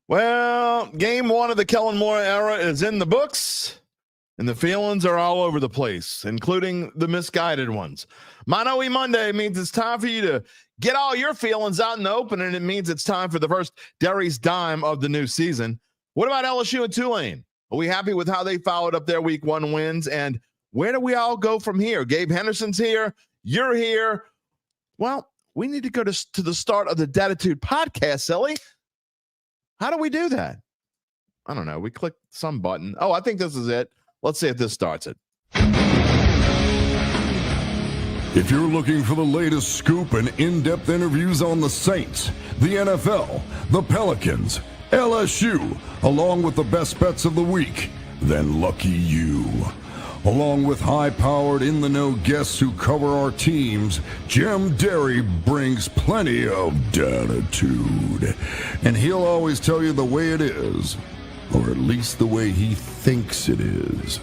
Well, game one of the Kellen Moore era is in the books, and the feelings are all over the place, including the misguided ones. Mano E Monday means it's time for you to get all your feelings out in the open, and it means it's time for the first Derry's Dime of the new season. What about LSU and Tulane? Are we happy with how they followed up their week one wins? And where do we all go from here? Gabe Henderson's here. You're here. Well, we need to go to the start of the Dattitude podcast, silly. How do we do that? I don't know. We click some button. Oh, I think this is it. Let's see if this starts it. If you're looking for the latest scoop and in-depth interviews on the Saints, the NFL, the Pelicans, LSU, along with the best bets of the week, then lucky you. Along with high-powered, in-the-know guests who cover our teams, Jim Derry brings plenty of Dattitude. And he'll always tell you the way it is, or at least the way he thinks it is.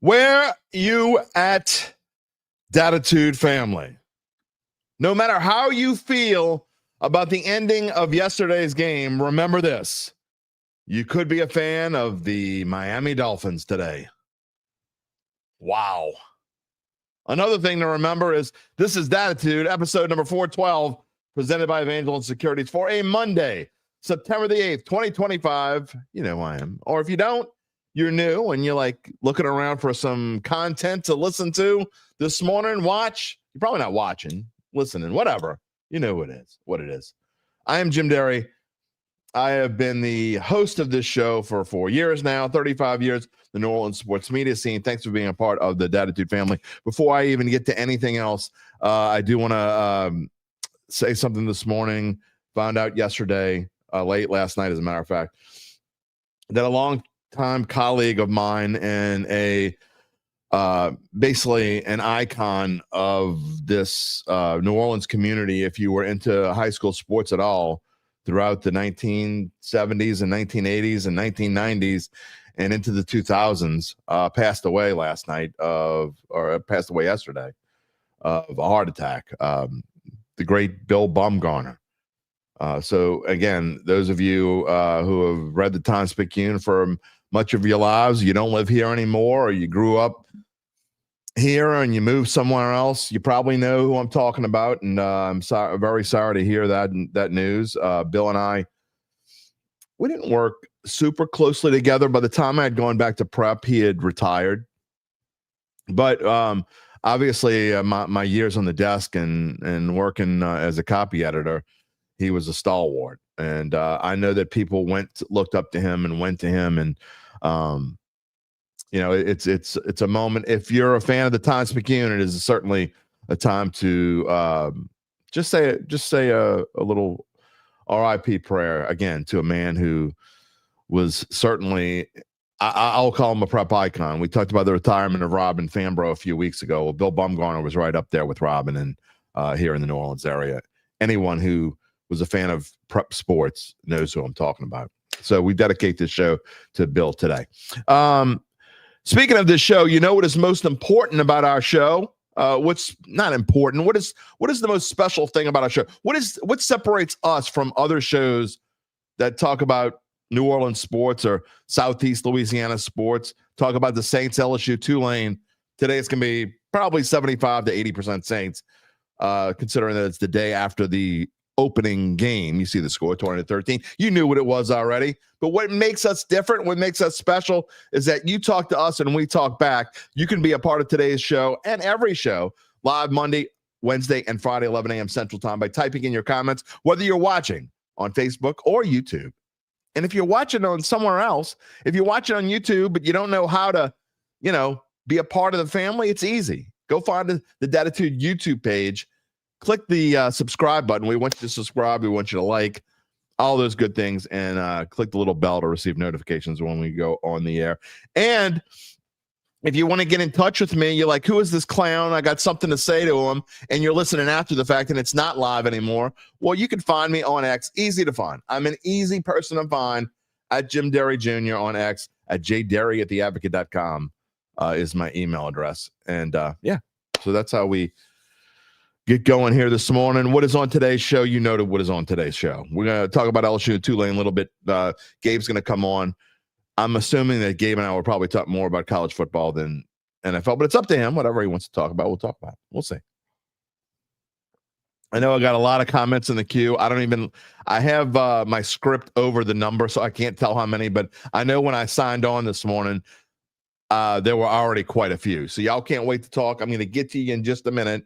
Where you at, Dattitude family? No matter how you feel about the ending of yesterday's game, remember this. You could be a fan of the Miami Dolphins today. Wow. Another thing to remember is this is Dattitude, episode number 412, presented by Evangeline Securities for a Monday, September the 8th, 2025. You know who I am. Or if you don't, you're new and you're like looking around for some content to listen to this morning, watch. You're probably not watching, listening, whatever. You know what it is. I am Jim Derry. I have been the host of this show for 4 years now, 35 years, the New Orleans sports media scene. Thanks for being a part of the Dattitude family. Before I even get to anything else, I do want to say something this morning. Found out yesterday, late last night, as a matter of fact, that a long-time colleague of mine and a basically an icon of this New Orleans community, if you were into high school sports at all, throughout the 1970s and 1980s and 1990s and into the 2000s, passed away last night or passed away yesterday of a heart attack. The great Bill Bumgarner. So again, those of you who have read the Times-Picayune for much of your lives, you don't live here anymore, or you grew up here and you moved somewhere else, you probably know who I'm talking about. And I'm very sorry to hear that news. Bill and I, we didn't work super closely together. By the time I had gone back to prep, he had retired. But obviously, my years on the desk and working as a copy editor, he was a stalwart. And I know that people looked up to him and went to him. And you know, it's a moment. If you're a fan of the Times-Picayune, it is certainly a time to just say a little RIP prayer again to a man who was certainly, I'll call him a prep icon. We talked about the retirement of Robin Fambro a few weeks ago. Well, Bill Bumgarner was right up there with Robin and here in the New Orleans area. Anyone who was a fan of prep sports knows who I'm talking about. So we dedicate this show to Bill today. Speaking of this show, you know what is most important about our show? What's not important? What is the most special thing about our show? What separates us from other shows that talk about New Orleans sports or Southeast Louisiana sports? Talk about the Saints, LSU, Tulane. Today it's going to be probably 75 to 80% Saints, considering that it's the day after the opening game. You see the score, 20-13. You knew what it was already. But what makes us different, what makes us special, is that you talk to us and we talk back. You can be a part of today's show and every show live Monday, Wednesday, and Friday, 11 a.m. Central Time by typing in your comments, whether you're watching on Facebook or YouTube. And if you're watching on somewhere else, if you're watching on YouTube but you don't know how to, be a part of the family, it's easy. Go find the Dattitude YouTube page. Click the subscribe button. We want you to subscribe. We want you to like all those good things, and click the little bell to receive notifications when we go on the air. And if you want to get in touch with me, you're like, who is this clown? I got something to say to him, and you're listening after the fact and it's not live anymore. Well, you can find me on X. Easy to find. I'm an easy person to find at Jim Derry Jr. on X, at jderry@theadvocate.com. is my email address. And so that's how we get going here this morning. What is on today's show? You know what is on today's show. We're going to talk about LSU and Tulane a little bit. Gabe's going to come on. I'm assuming that Gabe and I will probably talk more about college football than NFL, but it's up to him. Whatever he wants to talk about, we'll talk about. We'll see. I know I got a lot of comments in the queue. I have my script over the number, so I can't tell how many, but I know when I signed on this morning, there were already quite a few. So y'all can't wait to talk. I'm going to get to you in just a minute.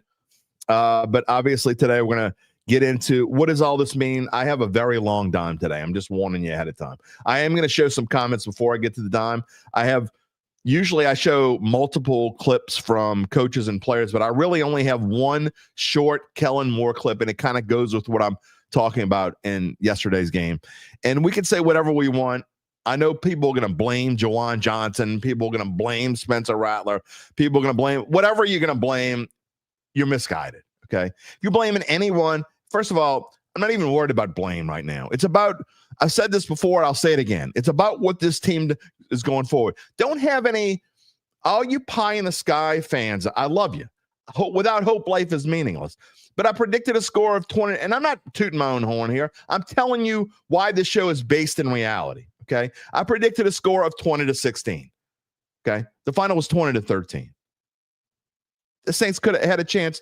But obviously today we're going to get into what does all this mean. I have a very long dime today. I'm just warning you ahead of time. I am going to show some comments before I get to the dime. Usually I show multiple clips from coaches and players, but I really only have one short Kellen Moore clip, and it kind of goes with what I'm talking about in yesterday's game. And we can say whatever we want. I know people are going to blame Juwan Johnson. People are going to blame Spencer Rattler. People are going to blame whatever you're going to blame. You're misguided, okay? If you're blaming anyone, first of all, I'm not even worried about blame right now. It's about, I've said this before, I'll say it again. It's about what this team is going forward. Don't have all you pie in the sky fans, I love you. Without hope, life is meaningless. But I predicted a score of 20, and I'm not tooting my own horn here. I'm telling you why this show is based in reality, okay? I predicted a score of 20-16, okay? The final was 20-13. The Saints could have had a chance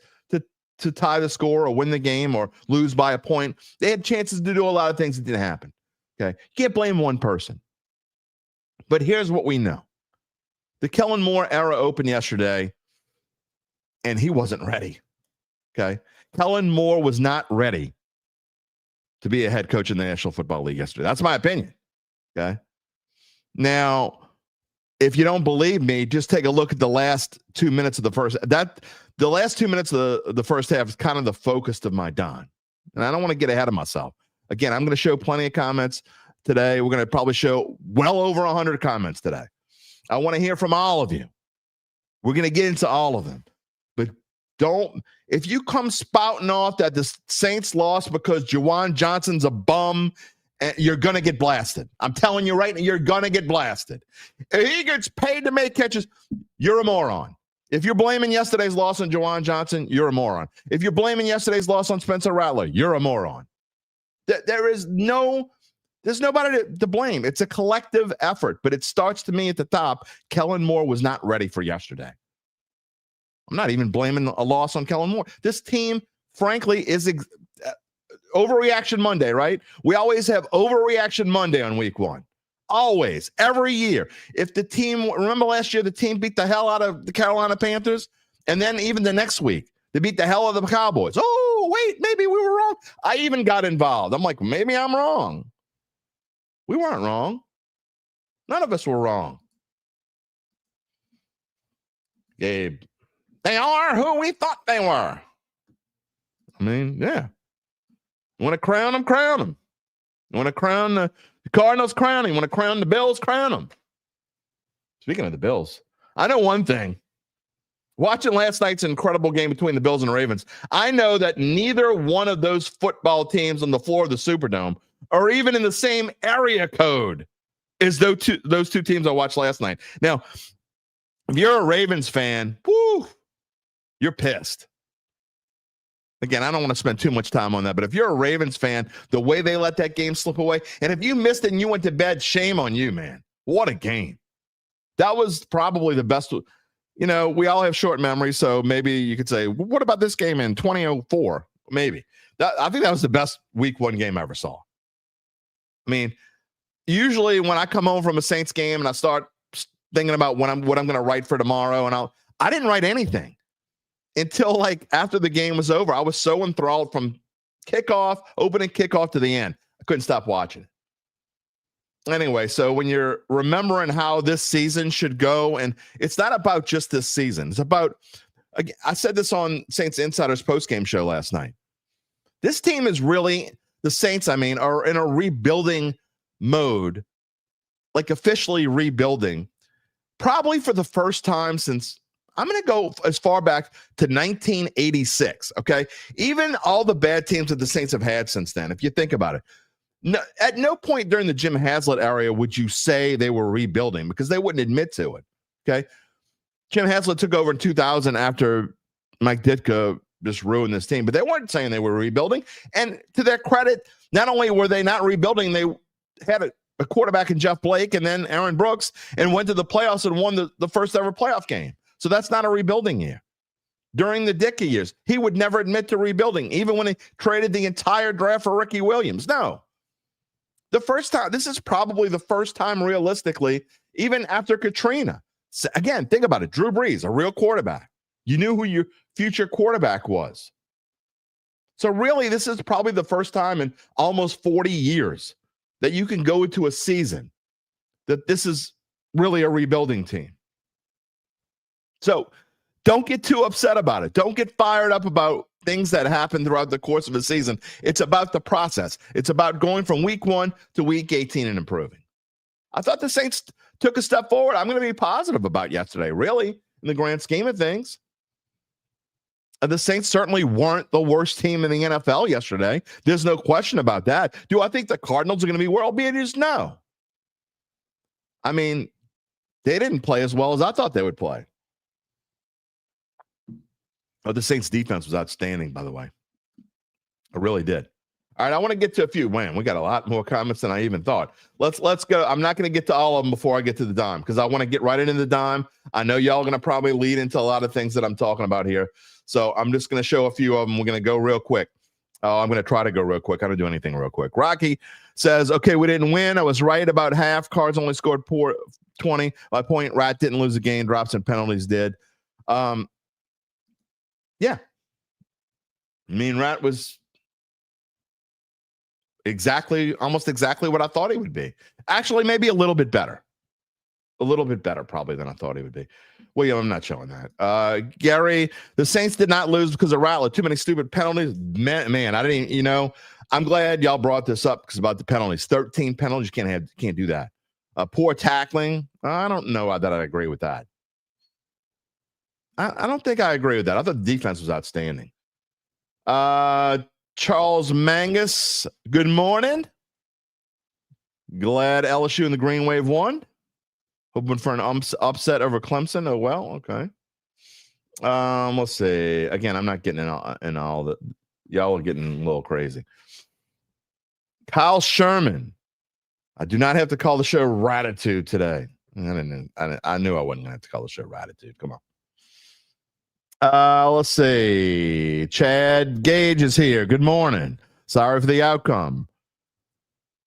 to tie the score or win the game or lose by a point. They had chances to do a lot of things that didn't happen. Okay. You can't blame one person. But here's what we know. The Kellen Moore era opened yesterday, and he wasn't ready. Okay. Kellen Moore was not ready to be a head coach in the National Football League yesterday. That's my opinion. Okay. Now, if you don't believe me, just take a look at the last 2 minutes of the first. The last 2 minutes of the first half is kind of the focus of my dime. And I don't want to get ahead of myself. Again, I'm going to show plenty of comments today. We're going to probably show well over 100 comments today. I want to hear from all of you. We're going to get into all of them. But if you come spouting off that the Saints lost because Juwan Johnson's a bum, you're going to get blasted. I'm telling you right now, you're going to get blasted. If he gets paid to make catches, you're a moron. If you're blaming yesterday's loss on Juwan Johnson, you're a moron. If you're blaming yesterday's loss on Spencer Rattler, you're a moron. There's nobody to blame. It's a collective effort, but it starts to me at the top. Kellen Moore was not ready for yesterday. I'm not even blaming a loss on Kellen Moore. This team, frankly, is overreaction Monday, right? We always have overreaction Monday on week one. Always, every year. If the team, remember last year, the team beat the hell out of the Carolina Panthers, and then even the next week, they beat the hell out of the Cowboys. Oh, wait, maybe we were wrong. I even got involved. I'm like, maybe I'm wrong. We weren't wrong. None of us were wrong. Gabe, they are who we thought they were. I mean, yeah. You want to crown them, crown them. You want to crown the Cardinals, crown them. You want to crown the Bills, crown them. Speaking of the Bills, I know one thing. Watching last night's incredible game between the Bills and the Ravens, I know that neither one of those football teams on the floor of the Superdome are even in the same area code as those two teams I watched last night. Now, if you're a Ravens fan, you're pissed. Again, I don't want to spend too much time on that, but if you're a Ravens fan, the way they let that game slip away, and if you missed it and you went to bed, shame on you, man. What a game. That was probably the best. You know, we all have short memories, so maybe you could say, well, what about this game in 2004? Maybe. I think that was the best week one game I ever saw. I mean, usually when I come home from a Saints game and I start thinking about what I'm going to write for tomorrow, and I didn't write anything until like after the game was over. I was so enthralled from opening kickoff to the end. I couldn't stop watching it. Anyway, so when you're remembering how this season should go, and it's not about just this season. It's about, I said this on Saints Insider's postgame show last night. This team is really, the Saints, are in a rebuilding mode, like officially rebuilding, probably for the first time since, I'm going to go as far back to 1986, okay? Even all the bad teams that the Saints have had since then, if you think about it. No, at no point during the Jim Haslett era would you say they were rebuilding, because they wouldn't admit to it, okay? Jim Haslett took over in 2000 after Mike Ditka just ruined this team, but they weren't saying they were rebuilding. And to their credit, not only were they not rebuilding, they had a quarterback in Jeff Blake and then Aaron Brooks and went to the playoffs and won the first ever playoff game. So that's not a rebuilding year. During the Ditka years, he would never admit to rebuilding, even when he traded the entire draft for Ricky Williams. No. The first time, this is probably the first time realistically, even after Katrina. So again, think about it. Drew Brees, a real quarterback. You knew who your future quarterback was. So really, this is probably the first time in almost 40 years that you can go into a season that this is really a rebuilding team. So don't get too upset about it. Don't get fired up about things that happen throughout the course of a season. It's about the process. It's about going from week 1 to week 18 and improving. I thought the Saints took a step forward. I'm going to be positive about yesterday, really, in the grand scheme of things. The Saints certainly weren't the worst team in the NFL yesterday. There's no question about that. Do I think the Cardinals are going to be world beaters? No. I mean, they didn't play as well as I thought they would play. Oh, the Saints defense was outstanding, by the way. I really did. All right, I want to get to a few. Man, we got a lot more comments than I even thought. Let's go. I'm not going to get to all of them before I get to the dime because I want to get right into the dime. I know y'all are going to probably lead into a lot of things that I'm talking about here. So I'm just going to show a few of them. We're going to go real quick. I'm going to try to go real quick. I don't do anything real quick. Rocky says, okay, we didn't win. I was right about half. Cards only scored 20. My point, Rat didn't lose a game. Drops and penalties did. Yeah. I mean, Rat was almost exactly what I thought he would be. Actually, maybe a little bit better. A little bit better, probably, than I thought he would be. Well, yeah, I'm not showing that. Gary, the Saints did not lose because of Rattler. Too many stupid penalties. Man, I didn't even, I'm glad y'all brought this up because about the penalties. 13 penalties, you can't do that. Poor tackling. I don't know that I agree with that. I don't think I agree with that. I thought the defense was outstanding. Charles Mangus, good morning. Glad LSU and the Green Wave won. Hoping for an upset over Clemson. Oh, well, okay. Let's see. Again, I'm not getting in all the. Y'all are getting a little crazy. Kyle Sherman. I do not have to call the show Dattitude today. I knew I wasn't going to have to call the show Dattitude. Come on. Let's see. Chad Gage is here. Good morning. Sorry for the outcome.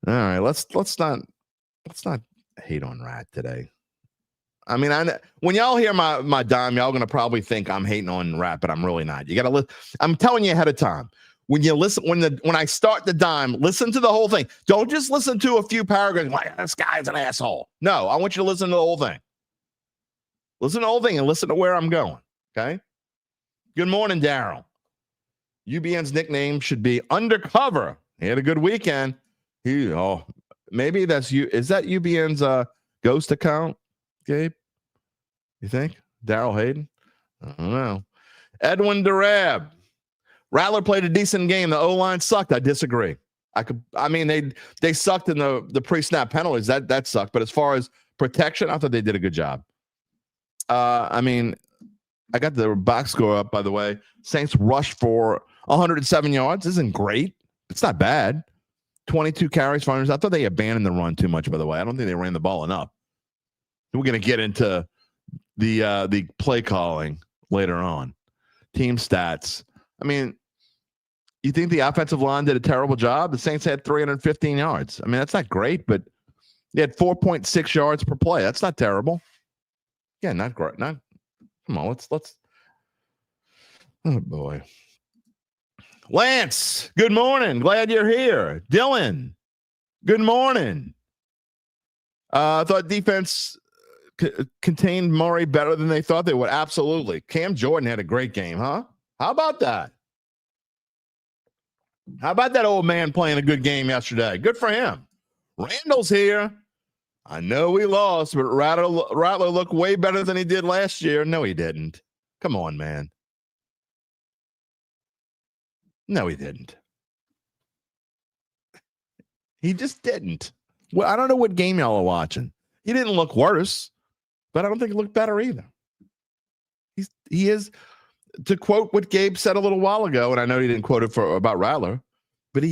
All right, let's not hate on Rat today. I mean, when y'all hear my dime, y'all gonna probably think I'm hating on Rat, but I'm really not. You gotta listen. I'm telling you ahead of time. When you listen, when I start the dime, listen to the whole thing. Don't just listen to a few paragraphs like this guy's an asshole. No, I want you to listen to the whole thing. Listen to the whole thing and listen to where I'm going. Okay. Good morning, Daryl. UBN's nickname should be Undercover. He had a good weekend. Maybe that's you. Is that UBN's ghost account, Gabe? You think? Daryl Hayden? I don't know. Edwin Durab. Rattler played a decent game. The O-line sucked. I disagree. They sucked in the pre-snap penalties. That sucked. But as far as protection, I thought they did a good job. I got the box score up, by the way. Saints rushed for 107 yards. This isn't great. It's not bad. 22 carries for 100. I thought they abandoned the run too much, by the way. I don't think they ran the ball enough. We're going to get into the play calling later on. Team stats. I mean, you think the offensive line did a terrible job? The Saints had 315 yards. I mean, that's not great, but they had 4.6 yards per play. That's not terrible. Yeah, not great. Come on, let's. Oh boy. Lance, good morning. Glad you're here. Dylan, good morning. I thought defense contained Murray better than they thought they would. Absolutely. Cam Jordan had a great game, huh? How about that? How about that old man playing a good game yesterday? Good for him. Randall's here. I know we lost, but Rattler looked way better than he did last year. No, he didn't. Come on, man. No, he didn't. He just didn't. Well, I don't know what game y'all are watching. He didn't look worse, but I don't think he looked better either. He is, to quote what Gabe said a little while ago, and I know he didn't quote it about Rattler, but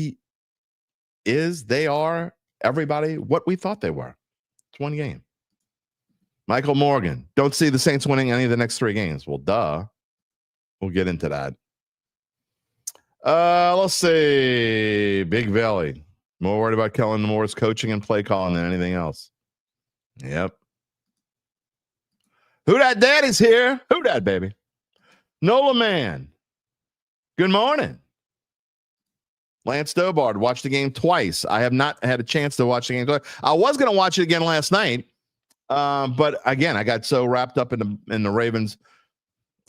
they are everybody what we thought they were. It's one game. Michael Morgan, don't see the Saints winning any of the next 3 games. Well, duh. We'll get into that. Let's see. Big Valley. More worried about Kellen Moore's coaching and play calling than anything else. Yep. Who dat daddy's here? Who dat, baby? Nola Man. Good morning. Lance Dobard watched the game twice. I have not had a chance to watch the game twice. I was going to watch it again last night, but again, I got so wrapped up in the Ravens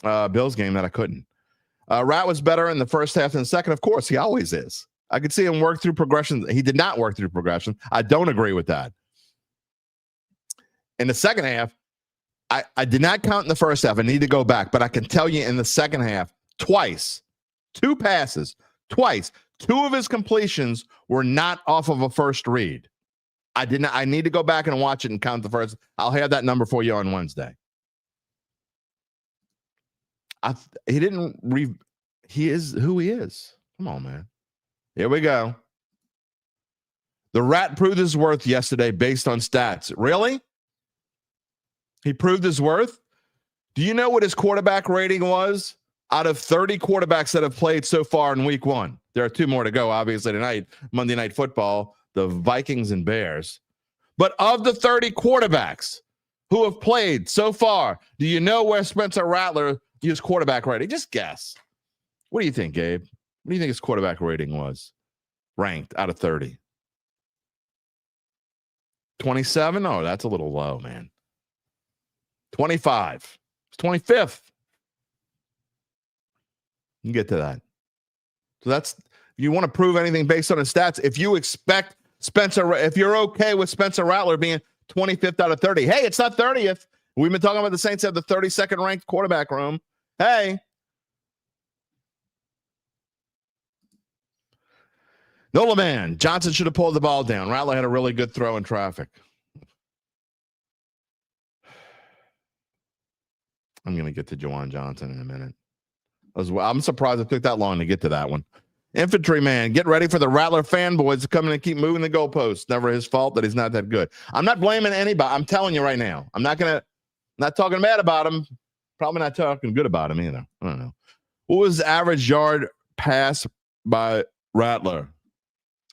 Bills game that I couldn't. Rat was better in the first half than the second. Of course, he always is. I could see him work through progression. He did not work through progression. I don't agree with that. In the second half, I did not count in the first half. I need to go back, but I can tell you in the second half, twice, 2 passes, twice, 2 of his completions were not off of a first read. I need to go back and watch it and count the first. I'll have that number for you on Wednesday. He is who he is. Come on, man. Here we go. The Rat proved his worth yesterday based on stats. Really? He proved his worth? Do you know what his quarterback rating was out of 30 quarterbacks that have played so far in week 1? There are 2 more to go, obviously, tonight, Monday Night Football, the Vikings and Bears. But of the 30 quarterbacks who have played so far, do you know where Spencer Rattler used quarterback rating? Just guess. What do you think, Gabe? What do you think his quarterback rating was ranked out of 30? 27? Oh, that's a little low, man. 25. It's 25th. You can get to that. So that's, if you want to prove anything based on his stats, if you expect if you're okay with Spencer Rattler being 25th out of 30, hey, it's not 30th. We've been talking about the Saints have the 32nd ranked quarterback room. Hey. Nola Man, Johnson should have pulled the ball down. Rattler had a really good throw in traffic. I'm going to get to Juwan Johnson in a minute. I'm surprised it took that long to get to that one. Infantryman, get ready for the Rattler fanboys to come in and keep moving the goalposts. Never his fault that he's not that good. I'm not blaming anybody. I'm telling you right now. I'm not talking bad about him. Probably not talking good about him either. I don't know. What was the average yard pass by Rattler?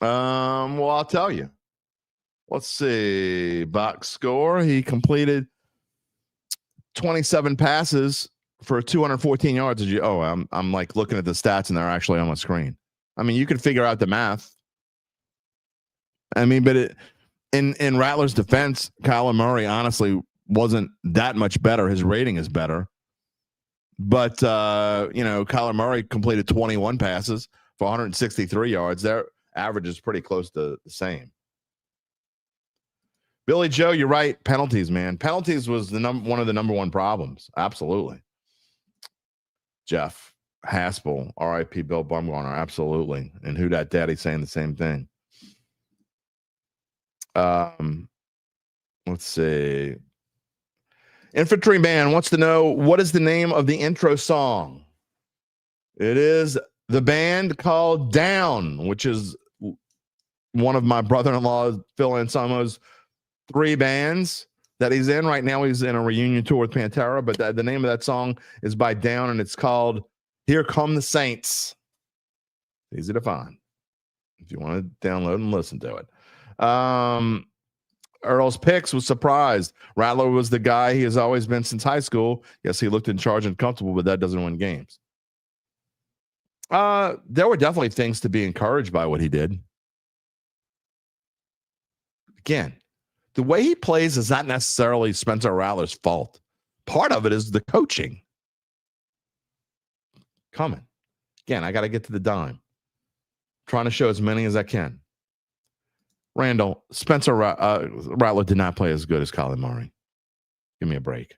Well, I'll tell you. Let's see. Box score. He completed 27 passes for 214 yards. I'm like looking at the stats and they're actually on my screen. I mean, you can figure out the math. I mean, but in Rattler's defense, Kyler Murray honestly wasn't that much better. His rating is better. But, Kyler Murray completed 21 passes for 163 yards. Their average is pretty close to the same. Billy Joe, you're right. Penalties, man. Penalties was one of the number one problems. Absolutely. Jeff Haspel, R.I.P. Bill Bumgarner, absolutely. And Who Dat Daddy saying the same thing. Let's see. Infantryman wants to know, what is the name of the intro song? It is the band called Down, which is one of my brother-in-law, Phil Anselmo's 3 bands that he's in. Right now he's in a reunion tour with Pantera, but the name of that song is by Down, and it's called Here Come the Saints. Easy to find if you want to download and listen to it. Earl's Picks was surprised. Rattler was the guy he has always been since high school. Yes, he looked in charge and comfortable, but that doesn't win games. There were definitely things to be encouraged by what he did. Again, the way he plays is not necessarily Spencer Rattler's fault. Part of it is the coaching. Coming. Again, I got to get to the dime. Trying to show as many as I can. Randall, Spencer Rattler did not play as good as Colin Murray. Give me a break.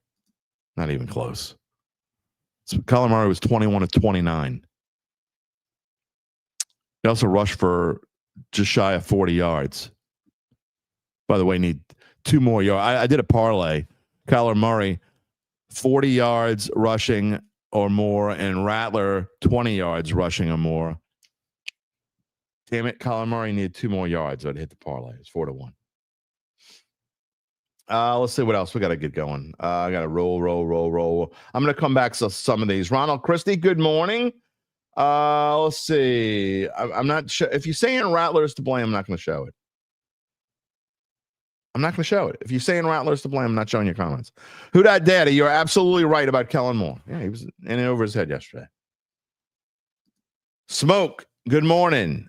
Not even close. Colin Murray was 21 of 29. He also rushed for just shy of 40 yards. By the way, need 2 more yards. I did a parlay. Kyler Murray 40 yards rushing or more, and Rattler 20 yards rushing or more. Damn it, Colin Murray needed 2 more yards. I'd hit the parlay. It's 4-1. Let's see what else we got to get going. I got to roll. I'm going to come back to some of these. Ronald Christie, good morning. Let's see. I'm not sure. If you're saying Rattler's to blame, I'm not going to show it. If you're saying Rattler's to blame, I'm not showing your comments. Who Dat Daddy, you're absolutely right about Kellen Moore. Yeah, he was in over his head yesterday. Smoke, good morning.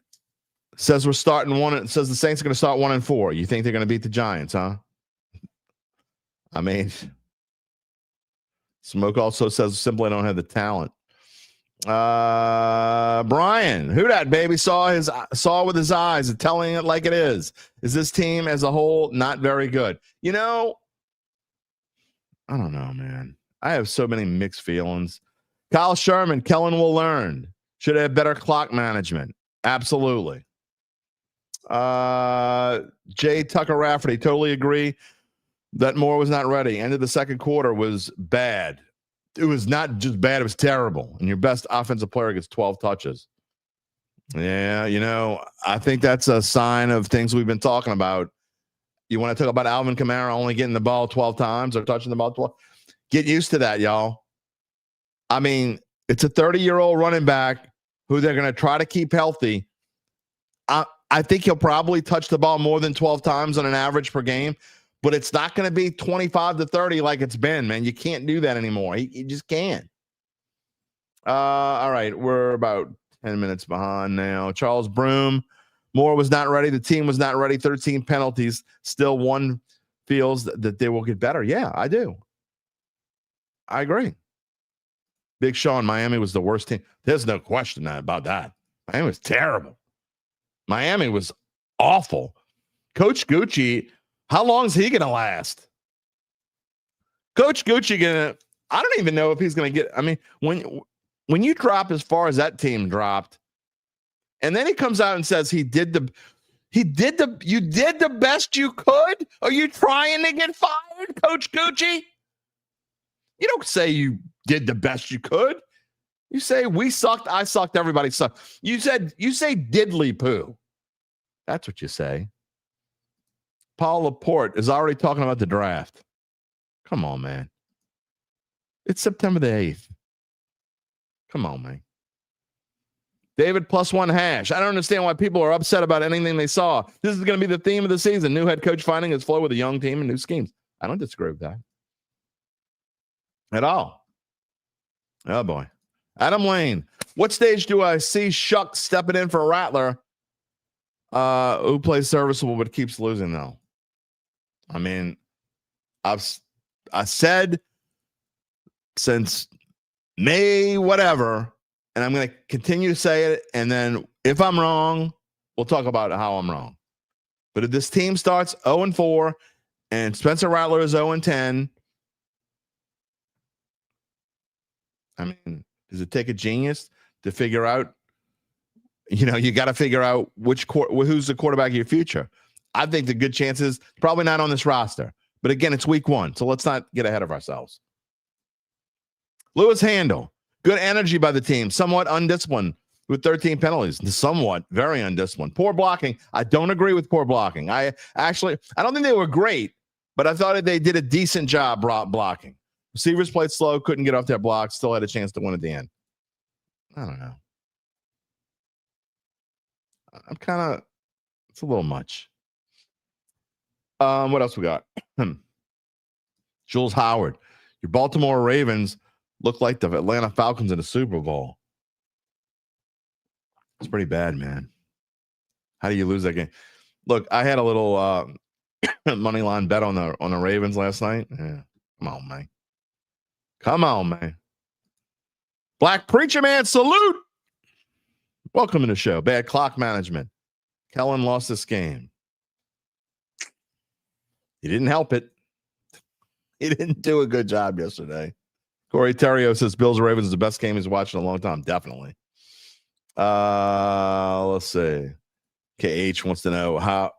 Says we're starting says the Saints are going to start 1-4. You think they're going to beat the Giants, huh? I mean, Smoke also says simply don't have the talent. Brian, who that baby saw with his eyes and telling it like it is this team as a whole not very good? I don't know, man. I have so many mixed feelings. Kyle Sherman, Kellen will learn. Should have better clock management. Absolutely. Jay Tucker Rafferty, totally agree that Moore was not ready. End of the second quarter was bad. It was not just bad, it was terrible. And your best offensive player gets 12 touches. Yeah, I think that's a sign of things we've been talking about. You want to talk about Alvin Kamara only getting the ball 12 times or touching the ball 12? Get used to that, y'all. I mean, it's a 30-year-old running back who they're going to try to keep healthy. I think he'll probably touch the ball more than 12 times on an average per game. But it's not going to be 25 to 30 like it's been, man. You can't do that anymore. You just can't. All right. We're about 10 minutes behind now. Charles Broom. Moore was not ready. The team was not ready. 13 penalties. Still one feels that they will get better. Yeah, I do. I agree. Big Sean, Miami was the worst team. There's no question about that. Miami was terrible. Miami was awful. Coach Gucci, how long is he going to last? Coach Gucci I don't even know if he's going to get, I mean, when you drop as far as that team dropped, and then he comes out and says you did the best you could? Are you trying to get fired, Coach Gucci? You don't say you did the best you could. You say we sucked, I sucked, everybody sucked. You say diddly poo. That's what you say. Paul Laporte is already talking about the draft. Come on, man. It's September the 8th. Come on, man. David +1 hash. I don't understand why people are upset about anything they saw. This is going to be the theme of the season. New head coach finding his flow with a young team and new schemes. I don't disagree with that at all. Oh, boy. Adam Lane. What stage do I see Shuck stepping in for Rattler, who plays serviceable but keeps losing, though? I mean, I said since May, whatever, and I'm going to continue to say it. And then if I'm wrong, we'll talk about how I'm wrong. But if this team starts 0-4 and Spencer Rattler is 0-10, I mean, does it take a genius to figure out? You got to figure out who's the quarterback of your future. I think the good chance is probably not on this roster. But again, it's week 1, so let's not get ahead of ourselves. Lewis Handel, good energy by the team, somewhat undisciplined with 13 penalties. Somewhat, very undisciplined. Poor blocking. I don't agree with poor blocking. I don't think they were great, but I thought they did a decent job blocking. Receivers played slow, couldn't get off their blocks, still had a chance to win at the end. I don't know. It's a little much. What else we got? Jules Howard. Your Baltimore Ravens look like the Atlanta Falcons in the Super Bowl. It's pretty bad, man. How do you lose that game? Look, I had a little money line bet on the Ravens last night. Yeah. Come on, man. Black Preacher Man, salute. Welcome to the show. Bad clock management. Kellen lost this game. He didn't help it. He didn't do a good job yesterday. Corey Terrio says Bills Ravens is the best game he's watched in a long time. Definitely. Let's see. KH wants to know how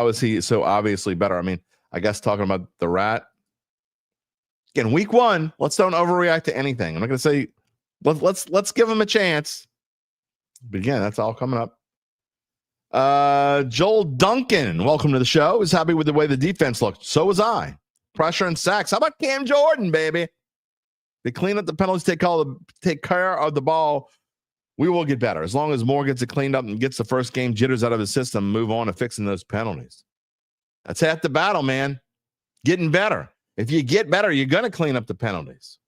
is he so obviously better? I mean, I guess talking about the rat. Again, week one, let's don't overreact to anything. I'm not going to say let's give them a chance. But again, that's all coming up. Joel Duncan, welcome to the show. Is happy with the way the defense looked. So was I. Pressure and sacks. How about Cam Jordan, baby? They clean up the penalties, take care of the ball. We will get better. As long as Moore gets it cleaned up and gets the first game jitters out of his system, move on to fixing those penalties. That's half the battle, man. Getting better. If you get better, you're going to clean up the penalties.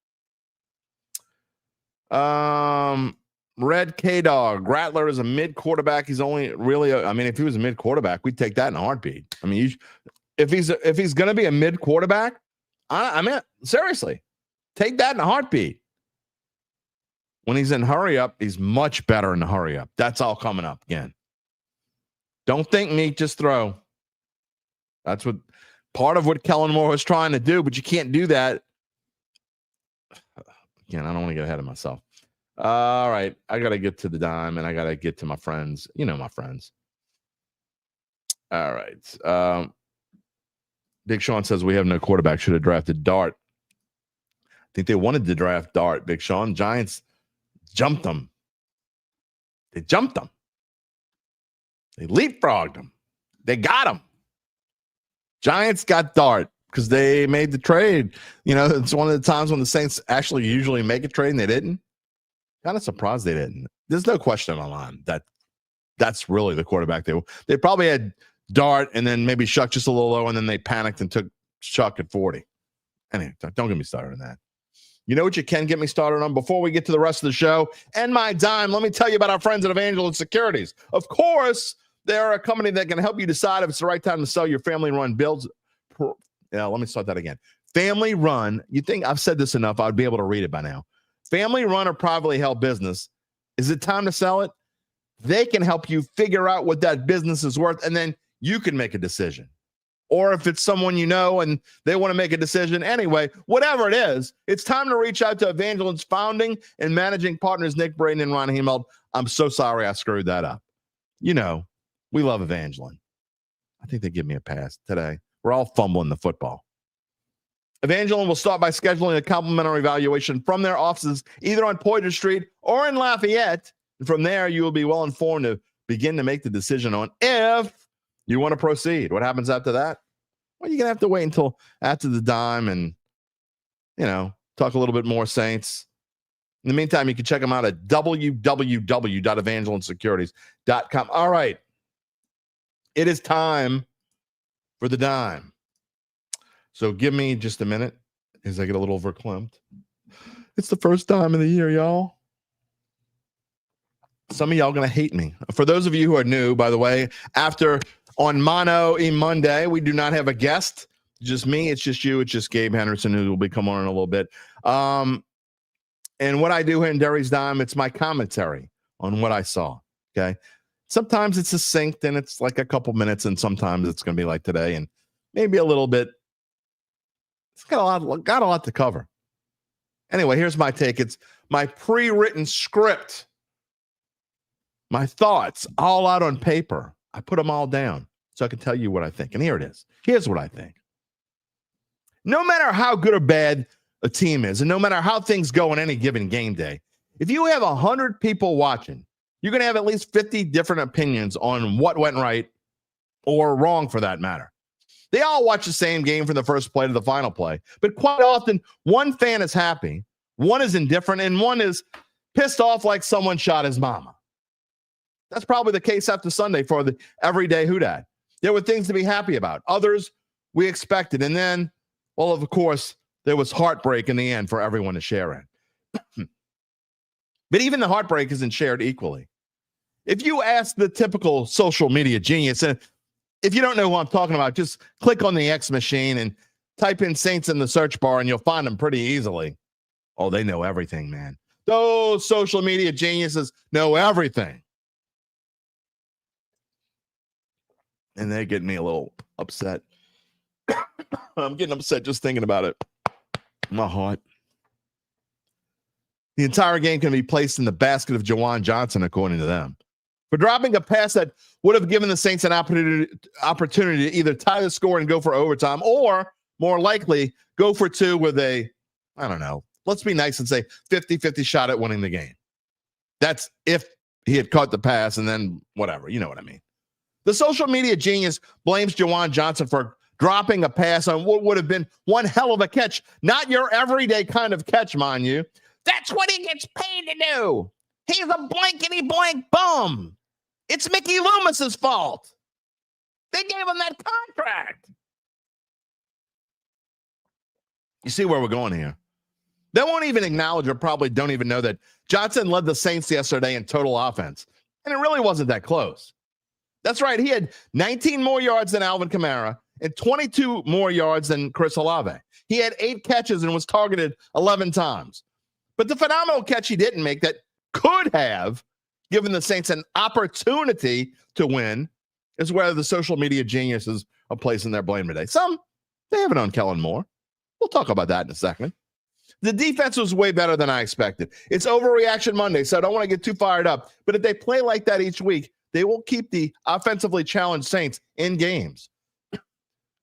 Red K-Dog. Rattler is a mid-quarterback. He's only really, if he was a mid-quarterback, we'd take that in a heartbeat. If he's going to be a mid-quarterback, seriously, take that in a heartbeat. When he's in hurry up, he's much better in the hurry up. That's all coming up again. Don't think meat, just throw. That's what part of what Kellen Moore was trying to do, but you can't do that. Again, I don't want to get ahead of myself. All right, I got to get to the dime, and I got to get to my friends. You know my friends. All right. Big Sean says we have no quarterback. Should have drafted Dart. I think they wanted to draft Dart, Big Sean. Giants jumped them. They jumped them. They leapfrogged them. They got him. Giants got Dart because they made the trade. It's one of the times when the Saints actually usually make a trade and they didn't. Kind of surprised they didn't. There's no question on line that that's really the quarterback. They probably had Dart and then maybe Shuck just a little low, and then they panicked and took Shuck at 40. Anyway, don't get me started on that. You know what you can get me started on before we get to the rest of the show and my dime? Let me tell you about our friends at Evangeline Securities. Of course, they're a company that can help you decide if it's the right time to sell your family-run builds. Let me start that again. Family-run, you think I've said this enough, I'd be able to read it by now. Family-run or privately held business, is it time to sell it? They can help you figure out what that business is worth, and then you can make a decision. Or if it's someone you know and they want to make a decision anyway, whatever it is, it's time to reach out to Evangeline's founding and managing partners, Nick Braden and Ron Hemeld. I'm so sorry I screwed that up. We love Evangeline. I think they give me a pass today. We're all fumbling the football. Evangeline will start by scheduling a complimentary evaluation from their offices, either on Poydras Street or in Lafayette. And from there, you will be well informed to begin to make the decision on if you want to proceed. What happens after that? Well, you're going to have to wait until after the dime and, talk a little bit more Saints. In the meantime, you can check them out at www.evangelinesecurities.com. All right. It is time for the dime. So give me just a minute as I get a little verklempt. It's the first dime of the year, y'all. Some of y'all going to hate me. For those of you who are new, by the way, on Mano E Monday, we do not have a guest. Just me. It's just you. It's just Gabe Henderson, who will be coming on in a little bit. And what I do here in Derry's Dime, it's my commentary on what I saw. Okay. Sometimes it's succinct and it's like a couple minutes, and sometimes it's going to be like today and maybe a little bit. It's got a lot to cover. Anyway, here's my take. It's my pre-written script. My thoughts all out on paper. I put them all down so I can tell you what I think. And here it is. Here's what I think. No matter how good or bad a team is, and no matter how things go on any given game day, if you have 100 people watching, you're going to have at least 50 different opinions on what went right or wrong for that matter. They all watch the same game from the first play to the final play. But quite often, one fan is happy, one is indifferent, and one is pissed off like someone shot his mama. That's probably the case after Sunday for the everyday Houdat. There were things to be happy about. Others we expected. And then, well, of course, there was heartbreak in the end for everyone to share in. But even the heartbreak isn't shared equally. If you ask the typical social media genius, and if you don't know who I'm talking about, just click on the X machine and type in Saints in the search bar, and you'll find them pretty easily. Oh, they know everything, man. Those social media geniuses know everything. And they get me a little upset. I'm getting upset just thinking about it. My heart. The entire game can be placed in the basket of Jawan Johnson, according to them. For dropping a pass that would have given the Saints an opportunity to either tie the score and go for overtime, or more likely go for two with a I don't know. Let's be nice and say 50-50 shot at winning the game. That's if he had caught the pass and then whatever. You know what I mean. The social media genius blames Juwan Johnson for dropping a pass on what would have been one hell of a catch. Not your everyday kind of catch, mind you. That's what he gets paid to do. He's a blankety blank bum. It's Mickey Loomis's fault. They gave him that contract. You see where we're going here. They won't even acknowledge or probably don't even know that Johnson led the Saints yesterday in total offense. And it really wasn't that close. That's right. He had 19 more yards than Alvin Kamara and 22 more yards than Chris Olave. He had 8 catches and was targeted 11 times. But the phenomenal catch he didn't make that could have given the Saints an opportunity to win is where the social media geniuses are placing their blame today. Some, they have it on Kellen Moore. We'll talk about that in a second. The defense was way better than I expected. It's overreaction Monday, so I don't want to get too fired up. But if they play like that each week, they will keep the offensively challenged Saints in games.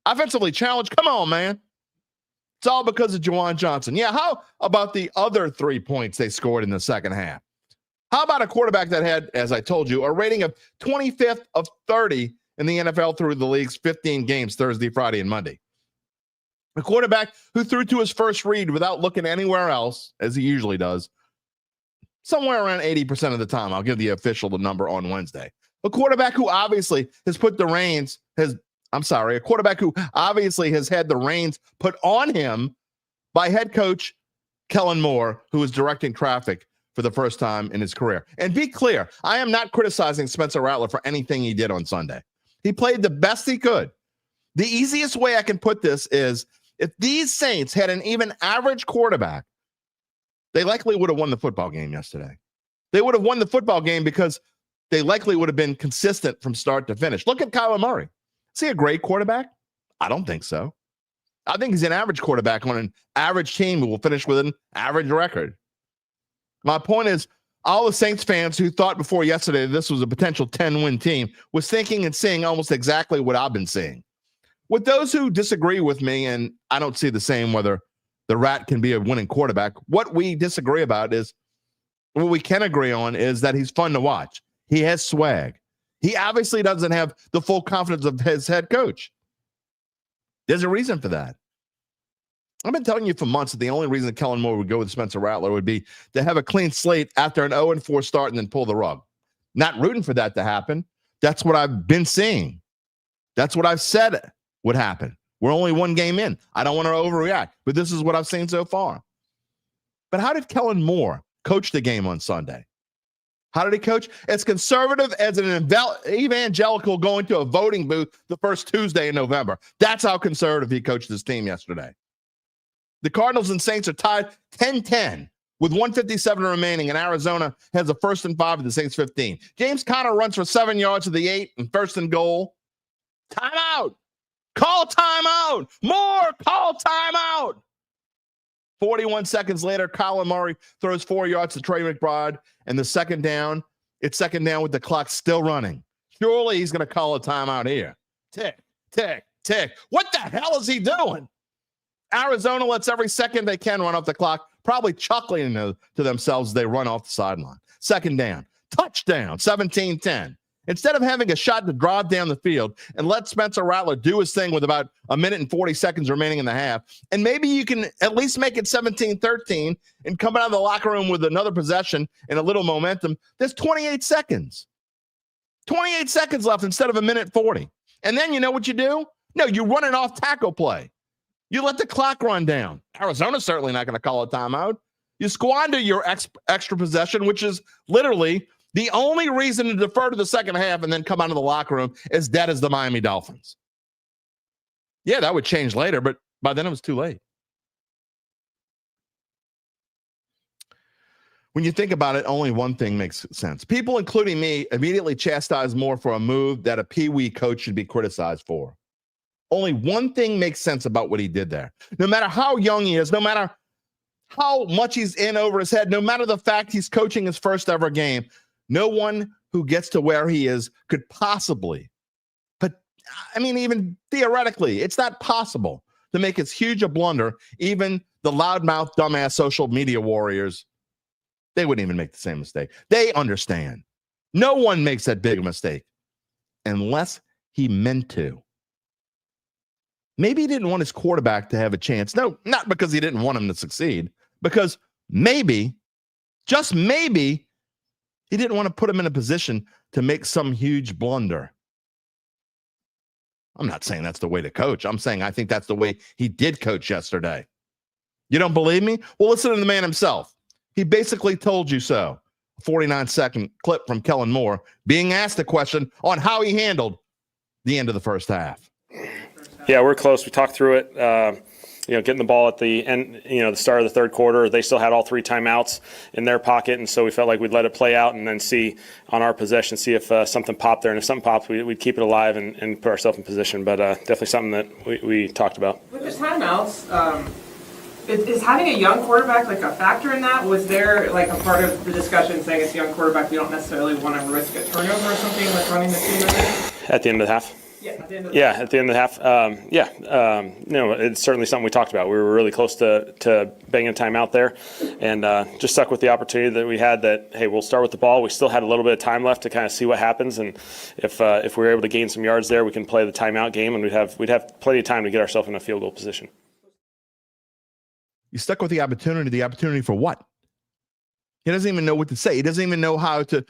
Offensively challenged? Come on, man. It's all because of Juwan Johnson. Yeah, how about the other 3 points they scored in the second half? How about a quarterback that had, as I told you, a rating of 25th of 30 in the NFL through the league's 15 games Thursday, Friday, and Monday? A quarterback who threw to his first read without looking anywhere else, as he usually does, somewhere around 80% of the time. I'll give the official the number on Wednesday. A quarterback who obviously has put the reins, a quarterback who obviously has had the reins put on him by head coach Kellen Moore, who is directing traffic for the first time in his career. And be clear, I am not criticizing Spencer Rattler for anything he did on Sunday. He played the best he could. The easiest way I can put this is if these Saints had an even average quarterback, they likely would have won the football game yesterday. They would have won the football game because they likely would have been consistent from start to finish. Look at Kyler Murray. Is he a great quarterback? I don't think so. I think he's an average quarterback on an average team who will finish with an average record. My point is, all the Saints fans who thought before yesterday this was a potential 10-win team was thinking and seeing almost exactly what I've been seeing. With those who disagree with me, and I don't see the same whether the Rat can be a winning quarterback, what we disagree about is, what we can agree on is that he's fun to watch. He has swag. He obviously doesn't have the full confidence of his head coach. There's a reason for that. I've been telling you for months that the only reason Kellen Moore would go with Spencer Rattler would be to have a clean slate after an 0-4 start and then pull the rug. Not rooting for that to happen. That's what I've been seeing. That's what I've said would happen. We're only one game in. I don't want to overreact, but this is what I've seen so far. But how did Kellen Moore coach the game on Sunday? How did he coach? As conservative as an evangelical going to a voting booth the first Tuesday in November. That's how conservative he coached his team yesterday. The Cardinals and Saints are tied 10-10 with 1:57 remaining, and Arizona has a 1st and 5 at the Saints 15. James Conner runs for 7 yards to the 8 and 1st and goal. Timeout. Call timeout. More, call timeout. 41 seconds later, Kyler Murray throws 4 yards to Trey McBride, and the second down, it's second down with the clock still running. Surely he's going to call a timeout here. Tick, tick, tick. What the hell is he doing? Arizona lets every second they can run off the clock, probably chuckling to themselves as they run off the sideline. Second down, touchdown, 17-10. Instead of having a shot to drive down the field and let Spencer Rattler do his thing with about 1 minute and 40 seconds remaining in the half, and maybe you can at least make it 17-13 and come out of the locker room with another possession and a little momentum, there's 28 seconds. 28 seconds left instead of 1 minute 40. And then you know what you do? No, you run an off-tackle play. You let the clock run down. Arizona's certainly not going to call a timeout. You squander your extra possession, which is literally the only reason to defer to the second half and then come out of the locker room as dead as the Miami Dolphins. Yeah, that would change later, but by then it was too late. When you think about it, only one thing makes sense. People, including me, immediately chastise Moore for a move that a peewee coach should be criticized for. Only one thing makes sense about what he did there. No matter how young he is, no matter how much he's in over his head, no matter the fact he's coaching his first ever game, no one who gets to where he is could possibly, but I mean, even theoretically, it's not possible to make as huge a blunder, even the loudmouth, dumbass social media warriors, they wouldn't even make the same mistake. They understand. No one makes that big a mistake unless he meant to. Maybe he didn't want his quarterback to have a chance. No, not because he didn't want him to succeed, because maybe, just maybe, he didn't want to put him in a position to make some huge blunder. I'm not saying that's the way to coach. I'm saying I think that's the way he did coach yesterday. You don't believe me? Well, listen to the man himself. He basically told you so. 49-second clip from Kellen Moore being asked a question on how he handled the end of the first half. Yeah, we're close. We talked through it. Getting the ball at the end, the start of the third quarter, they still had all 3 timeouts in their pocket, and so we felt like we'd let it play out and then see on our possession, see if something popped there. And if something popped, we'd keep it alive and put ourselves in position. But definitely something that we talked about. With the timeouts, is having a young quarterback like a factor in that? Was there like a part of the discussion saying it's a young quarterback, we don't necessarily want to risk a turnover or something like running the team? At the end of the half? Yeah, at the end of the half. It's certainly something we talked about. We were really close to banging a timeout there, and just stuck with the opportunity that we had. That hey, we'll start with the ball. We still had a little bit of time left to kind of see what happens, and if we were able to gain some yards there, we can play the timeout game, and we'd have plenty of time to get ourselves in a field goal position. You stuck with the opportunity. The opportunity for what? He doesn't even know what to say. He doesn't even know how to.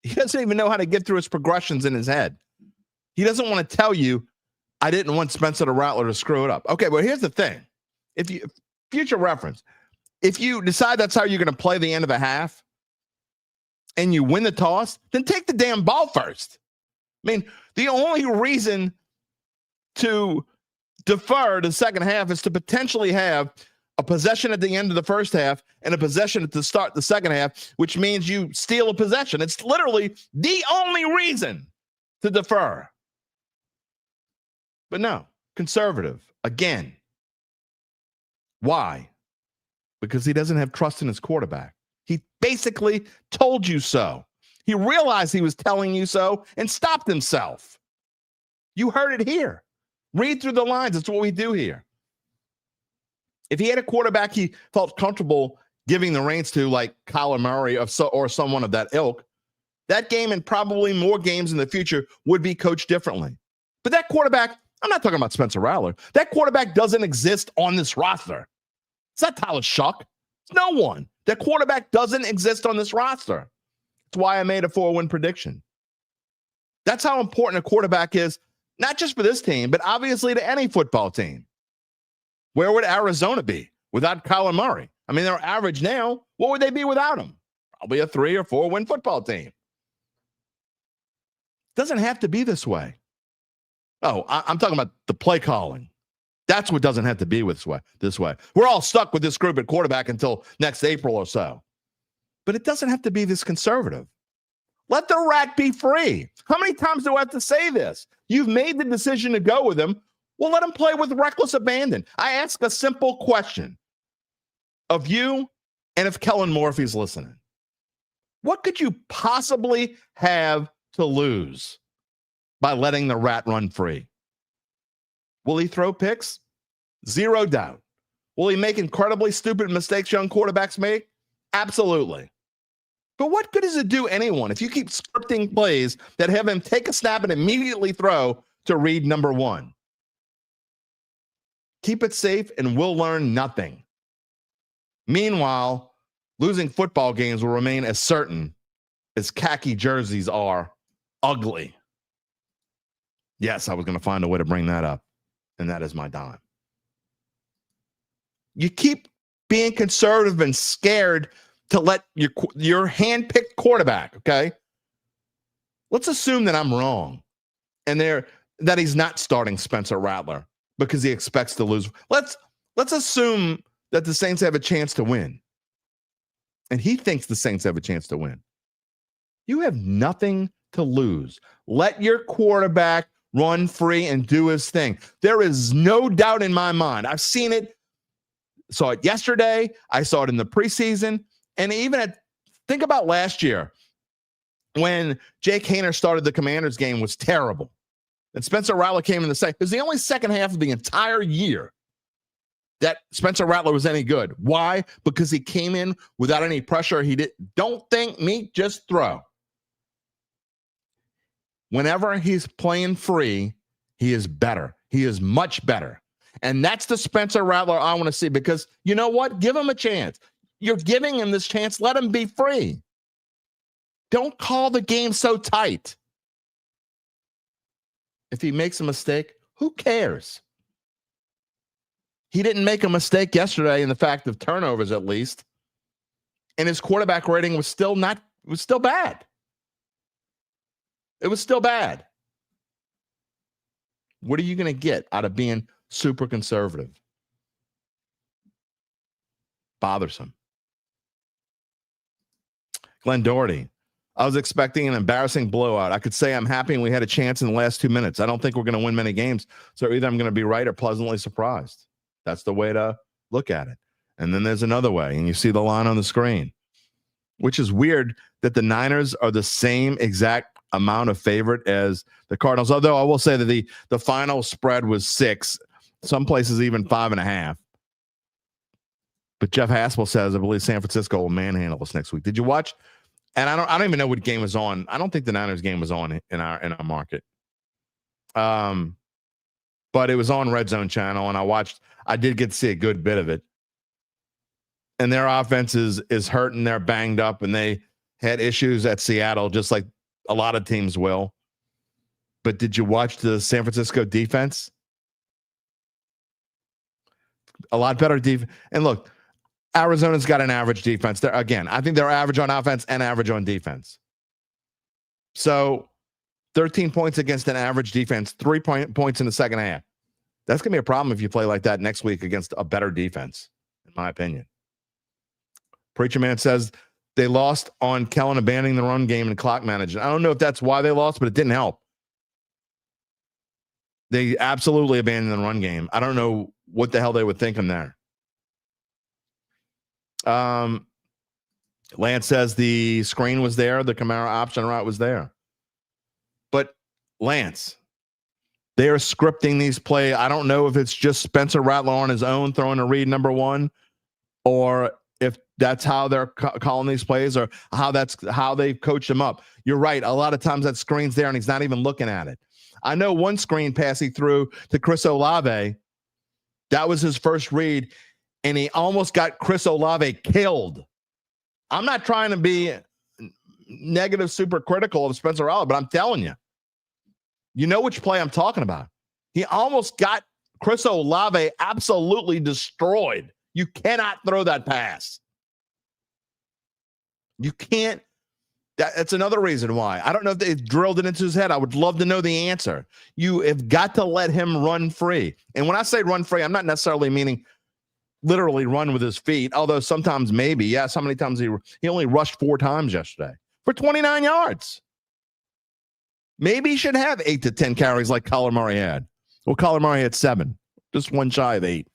He doesn't even know how to get through his progressions in his head. He doesn't want to tell you, I didn't want Spencer the Rattler to screw it up. Okay, well, here's the thing. Future reference, if you decide that's how you're going to play the end of a half and you win the toss, then take the damn ball first. I mean, the only reason to defer the second half is to potentially have a possession at the end of the first half and a possession at the start of the second half, which means you steal a possession. It's literally the only reason to defer. But no, conservative again. Why? Because he doesn't have trust in his quarterback. He basically told you so. He realized he was telling you so and stopped himself. You heard it here. Read through the lines. That's what we do here. If he had a quarterback he felt comfortable giving the reins to, like Kyler Murray or someone of that ilk, that game and probably more games in the future would be coached differently. But that quarterback, I'm not talking about Spencer Rattler. That quarterback doesn't exist on this roster. It's not Tyler Shuck. It's no one. That quarterback doesn't exist on this roster. That's why I made a 4-win prediction. That's how important a quarterback is, not just for this team, but obviously to any football team. Where would Arizona be without Kyler Murray? I mean, they're average now. What would they be without him? Probably a 3 or 4-win football team. Doesn't have to be this way. Oh, I'm talking about the play calling. That's what doesn't have to be this way. We're all stuck with this group at quarterback until next April or so. But it doesn't have to be this conservative. Let the rat be free. How many times do I have to say this? You've made the decision to go with him. Well, let him play with reckless abandon. I ask a simple question of you and of Kellen Moore if he's listening. What could you possibly have to lose by letting the rat run free? Will he throw picks? Zero doubt. Will he make incredibly stupid mistakes young quarterbacks make? Absolutely. But what good does it do anyone if you keep scripting plays that have him take a snap and immediately throw to read number 1? Keep it safe and we'll learn nothing. Meanwhile, losing football games will remain as certain as khaki jerseys are ugly. Yes, I was going to find a way to bring that up, and that is my dime. You keep being conservative and scared to let your hand-picked quarterback, okay? Let's assume that I'm wrong and that he's not starting Spencer Rattler because he expects to lose. Let's assume that the Saints have a chance to win, and he thinks the Saints have a chance to win. You have nothing to lose. Let your quarterback run free and do his thing. There is no doubt in my mind. I've seen it. Saw it yesterday. I saw it in the preseason. And even think about last year when Jake Haener started the Commanders game was terrible. And Spencer Rattler came in the second. It was the only second half of the entire year that Spencer Rattler was any good. Why? Because he came in without any pressure. Don't think meat, just throw. Whenever he's playing free, he is better. He is much better. And that's the Spencer Rattler I want to see, because you know what? Give him a chance. You're giving him this chance. Let him be free. Don't call the game so tight. If he makes a mistake, who cares? He didn't make a mistake yesterday in the fact of turnovers, at least. And his quarterback rating was still bad. It was still bad. What are you going to get out of being super conservative? Bothersome. Glenn Doherty. I was expecting an embarrassing blowout. I could say I'm happy and we had a chance in the last 2 minutes. I don't think we're going to win many games. So either I'm going to be right or pleasantly surprised. That's the way to look at it. And then there's another way, and you see the line on the screen, which is weird that the Niners are the same exact amount of favorite as the Cardinals. Although I will say that the final spread was 6, some places even 5.5. But Jeff Haspel says, I believe San Francisco will manhandle us next week. Did you watch? And I don't even know what game was on. I don't think the Niners game was on in our market. But it was on Red Zone channel, and I did get to see a good bit of it. And their offense is hurting. They're banged up, and they had issues at Seattle, just like a lot of teams will. But did you watch the San Francisco defense? A lot better defense. And look, Arizona's got an average defense. I think they're average on offense and average on defense. So 13 points against an average defense, 3 points in the second half. That's going to be a problem if you play like that next week against a better defense, in my opinion. Preacher Man says they lost on Kellen abandoning the run game and clock management. I don't know if that's why they lost, but it didn't help. They absolutely abandoned the run game. I don't know what the hell they were thinking there. Lance says the screen was there. The Kamara option route was there. But Lance, they are scripting these plays. I don't know if it's just Spencer Rattler on his own throwing a read number one, or if that's how they're calling these plays, or that's how they've coached him up. You're right. A lot of times that screen's there and he's not even looking at it. I know one screen pass he threw to Chris Olave. That was his first read, and he almost got Chris Olave killed. I'm not trying to be negative, super critical of Spencer Rattler, but I'm telling you, you know which play I'm talking about. He almost got Chris Olave absolutely destroyed. You cannot throw that pass. You can't. That's another reason why. I don't know if they drilled it into his head. I would love to know the answer. You have got to let him run free. And when I say run free, I'm not necessarily meaning literally run with his feet, although sometimes maybe. Yes, how many times he only rushed 4 times yesterday for 29 yards. Maybe he should have 8 to 10 carries like Kyler Murray had. Well, Kyler Murray had 7, just one shy of 8.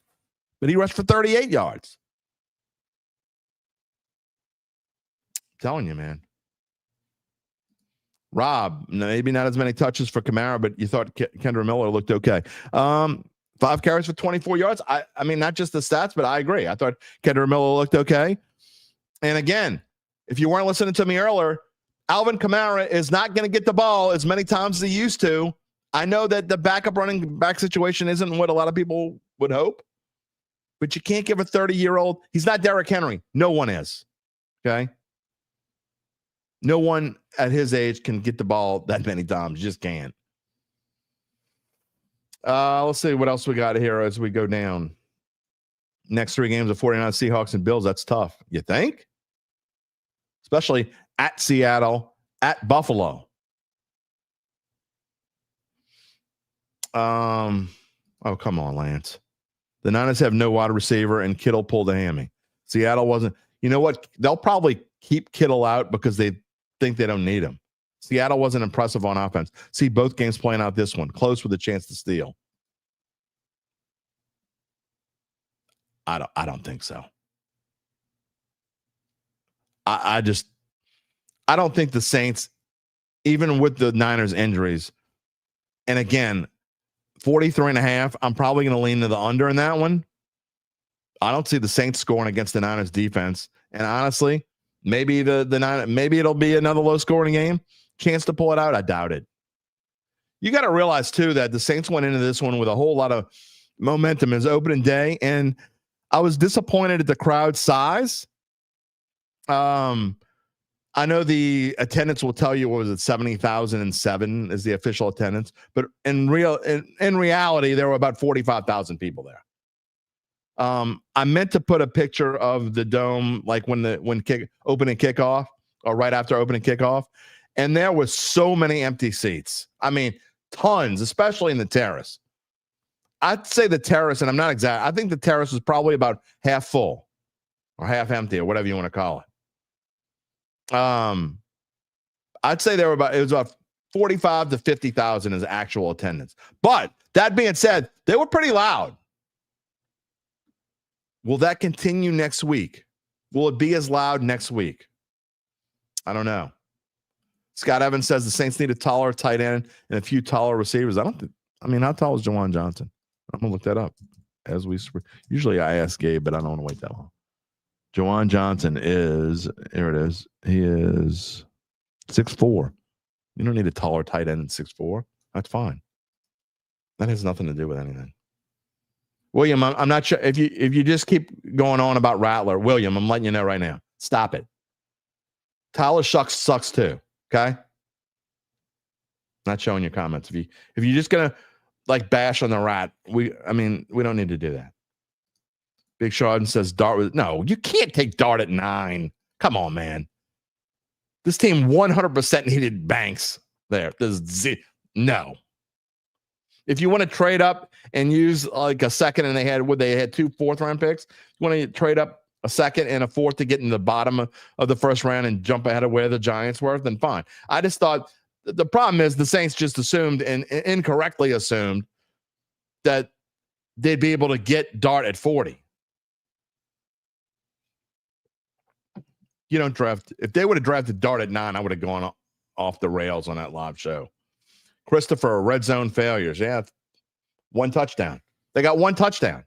But he rushed for 38 yards. I'm telling you, man. Rob, maybe not as many touches for Kamara, but you thought Kendra Miller looked okay. 5 carries for 24 yards. I mean, not just the stats, but I agree. I thought Kendra Miller looked okay. And again, if you weren't listening to me earlier, Alvin Kamara is not going to get the ball as many times as he used to. I know that the backup running back situation isn't what a lot of people would hope, but you can't give a 30-year-old. He's not Derrick Henry. No one is. Okay. No one at his age can get the ball that many times. You just can't. Let's see what else we got here as we go down. Next 3 games of 49 Seahawks and Bills. That's tough. You think? Especially at Seattle, at Buffalo. Oh, come on, Lance. The Niners have no wide receiver, and Kittle pulled a hammy. Seattle wasn't. You know what? They'll probably keep Kittle out because they think they don't need him. Seattle wasn't impressive on offense. See both games playing out this one. Close with a chance to steal. I don't think so. I don't think the Saints, even with the Niners injuries, and again, 43.5, I'm probably going to lean to the under in that one. I don't see the Saints scoring against the Niners defense. And honestly, maybe maybe it'll be another low scoring game. Chance to pull it out. I doubt it. You got to realize too that the Saints went into this one with a whole lot of momentum as opening day, and I was disappointed at the crowd size. I know the attendance will tell you, what was it, 70,007 is the official attendance, but in reality, there were about 45,000 people there. I meant to put a picture of the dome, like opening kickoff or right after opening kickoff, and there was so many empty seats. I mean, tons, especially in the terrace. I'd say the terrace, and I'm not exact. I think the terrace was probably about half full or half empty or whatever you want to call it. I'd say it was about 45 to 50,000 as actual attendance. But that being said, they were pretty loud. Will that continue next week? Will it be as loud next week? I don't know. Scott Evans says the Saints need a taller tight end and a few taller receivers. How tall is Jawan Johnson? I'm going to look that up. Usually I ask Gabe, but I don't want to wait that long. Jawan Johnson is, here it is. He is 6'4". You don't need a taller tight end than 6'4". That's fine. That has nothing to do with anything. William, I'm not sure if you just keep going on about Rattler. William, I'm letting you know right now. Stop it. Tyler sucks too. Okay. Not showing your comments. If you're just gonna bash on the rat, we don't need to do that. Big Sean says Dart was no. You can't take Dart at 9. Come on, man. This team 100% needed Banks there. No. If you want to trade up and use a second, and they had 2 4th-round picks, you want to trade up a second and a 4th to get in the bottom of the first round and jump ahead of where the Giants were, then fine. I just thought the problem is the Saints just assumed and incorrectly assumed that they'd be able to get Dart at 40. You don't draft. If they would have drafted Dart at 9, I would have gone off the rails on that live show. Christopher, red zone failures. Yeah, 1 touchdown. They got 1 touchdown.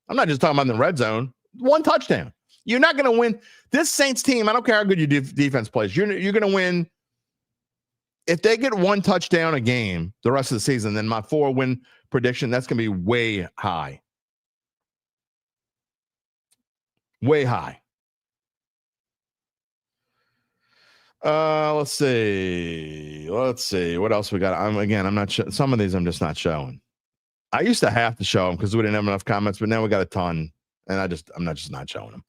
I'm not just talking about the red zone. 1 touchdown. You're not going to win. This Saints team, I don't care how good your defense plays. You're going to win. If they get 1 touchdown a game the rest of the season, then my 4-win prediction, that's going to be way high. Way high. Let's see. What else we got? I'm not sure. Some of these I'm just not showing. I used to have to show them because we didn't have enough comments, but now we got a ton, and I'm not showing them.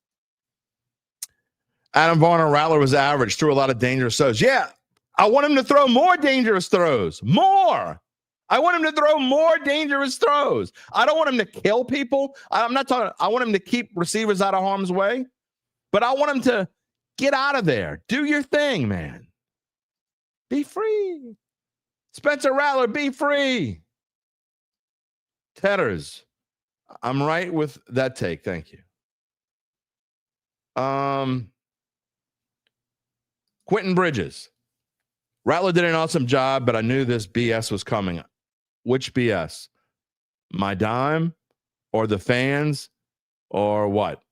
Adam Varner, Rattler was average, threw a lot of dangerous throws. Yeah, I want him to throw more dangerous throws. More. I want him to throw more dangerous throws. I don't want him to kill people. I'm not talking. I want him to keep receivers out of harm's way, but I want him to get out of there. Do your thing, man. Be free. Spencer Rattler, be free. Tedders, I'm right with that take. Thank you. Quentin Bridges. Rattler did an awesome job, but I knew this BS was coming. Which BS? My dime or the fans or what?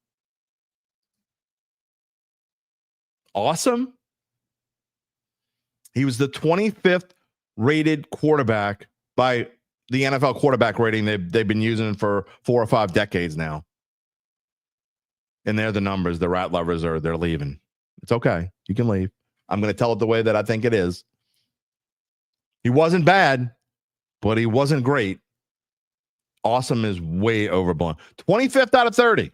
Awesome. He was the 25th rated quarterback by the NFL quarterback rating they've been using for 4 or 5 decades now. And they're the numbers. The rat lovers they're leaving. It's okay. You can leave. I'm going to tell it the way that I think it is. He wasn't bad, but he wasn't great. Awesome is way overblown. 25th out of 30.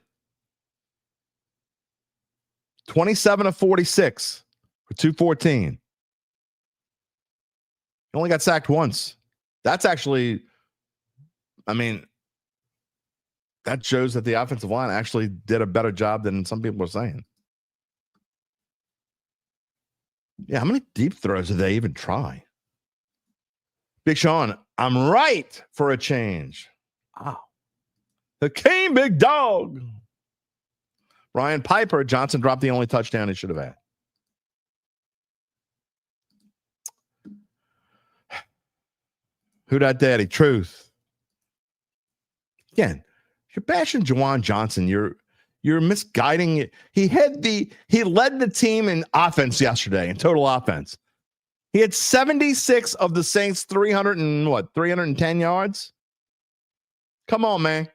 27 of 46 for 214. He only got sacked once. That's actually, that shows that the offensive line actually did a better job than some people are saying. Yeah, how many deep throws did they even try? Big Sean, I'm right for a change. Wow. Hakeem, big dog. Ryan Piper, Johnson dropped the only touchdown he should have had. Who dat daddy? Truth. Again, You're bashing Juwan Johnson. You're misguiding it. He led the team in offense yesterday, in total offense. He had 76 of the Saints 310 yards. Come on, man.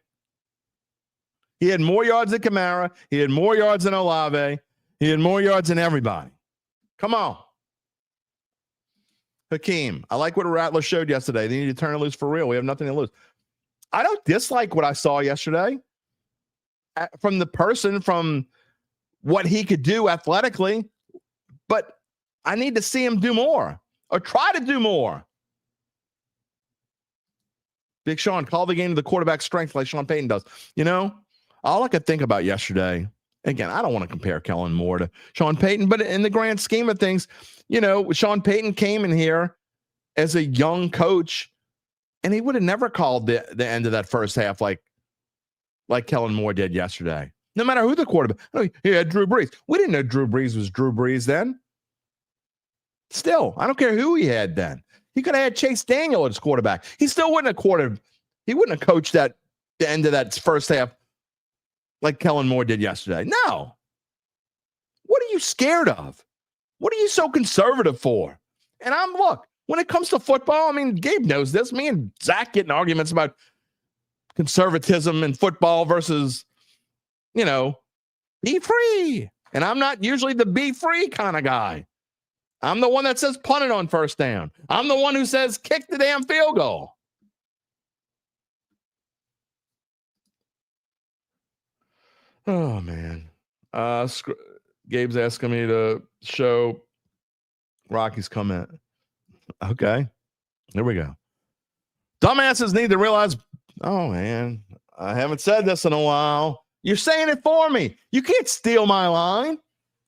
He had more yards than Kamara. He had more yards than Olave. He had more yards than everybody. Come on. Hakeem, I like what Rattler showed yesterday. They need to turn it loose for real. We have nothing to lose. I don't dislike what I saw yesterday from the person, from what he could do athletically, but I need to see him do more or try to do more. Big Sean, call the game to the quarterback strength like Sean Payton does. You know, all I could think about yesterday, again, I don't want to compare Kellen Moore to Sean Payton, but in the grand scheme of things, you know, Sean Payton came in here as a young coach, and he would have never called the end of that first half like Kellen Moore did yesterday. No matter who the quarterback. He had Drew Brees. We didn't know Drew Brees was Drew Brees then. Still, I don't care who he had then. He could have had Chase Daniel as quarterback. He still wouldn't have he wouldn't have coached the end of that first half like Kellen Moore did yesterday. No. What are you scared of? What are you so conservative for? And look, when it comes to football, I mean, Gabe knows this. Me and Zach get in arguments about conservatism in football versus, you know, be free. And I'm not usually the be free kind of guy. I'm the one that says punt it on first down. I'm the one who says kick the damn field goal. Oh, man. Gabe's asking me to show Rocky's comment. Okay. There we go. Dumbasses need to realize, oh, man, I haven't said this in a while. You're saying it for me. You can't steal my line.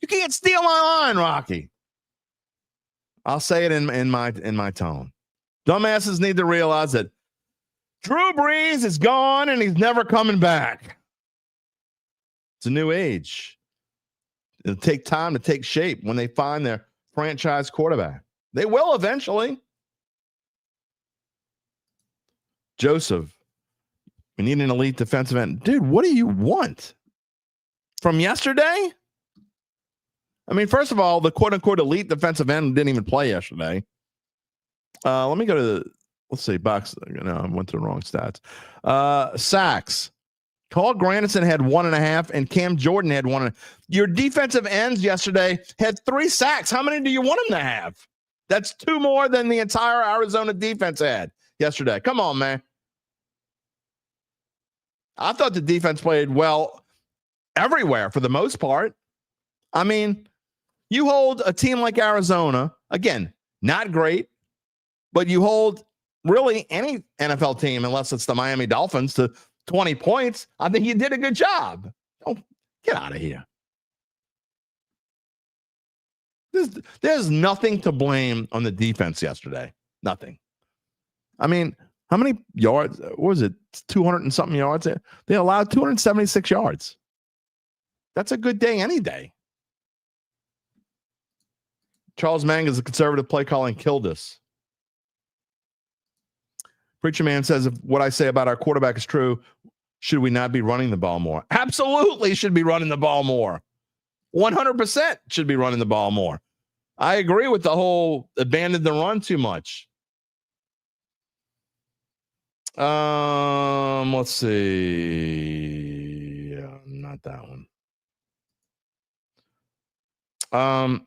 You can't steal my line, Rocky. I'll say it in my tone. Dumbasses need to realize that Drew Brees is gone and he's never coming back. It's a new age. It'll take time to take shape when they find their franchise quarterback. They will eventually. Joseph, we need an elite defensive end. Dude, what do you want? From yesterday? I mean, first of all, the quote-unquote elite defensive end didn't even play yesterday. Let me go to let's see, box. No, I went to the wrong stats. Sacks. Carl Granderson had 1.5, and Cam Jordan had 1. Your defensive ends yesterday had 3 sacks. How many do you want them to have? That's 2 more than the entire Arizona defense had yesterday. Come on, man. I thought the defense played well everywhere for the most part. I mean, you hold a team like Arizona, again, not great, but you hold really any NFL team, unless it's the Miami Dolphins, to 20 points. I think you did a good job. Don't get out of here. There's nothing to blame on the defense yesterday. Nothing. I mean, how many yards? What was it? 200 and something yards. They allowed 276 yards. That's a good day any day. Charles Mang is a conservative play calling killed us. Preacher Man says, if what I say about our quarterback is true, should we not be running the ball more? Absolutely should be running the ball more. 100% should be running the ball more. I agree with the whole abandon the run too much. Let's see. Not that one.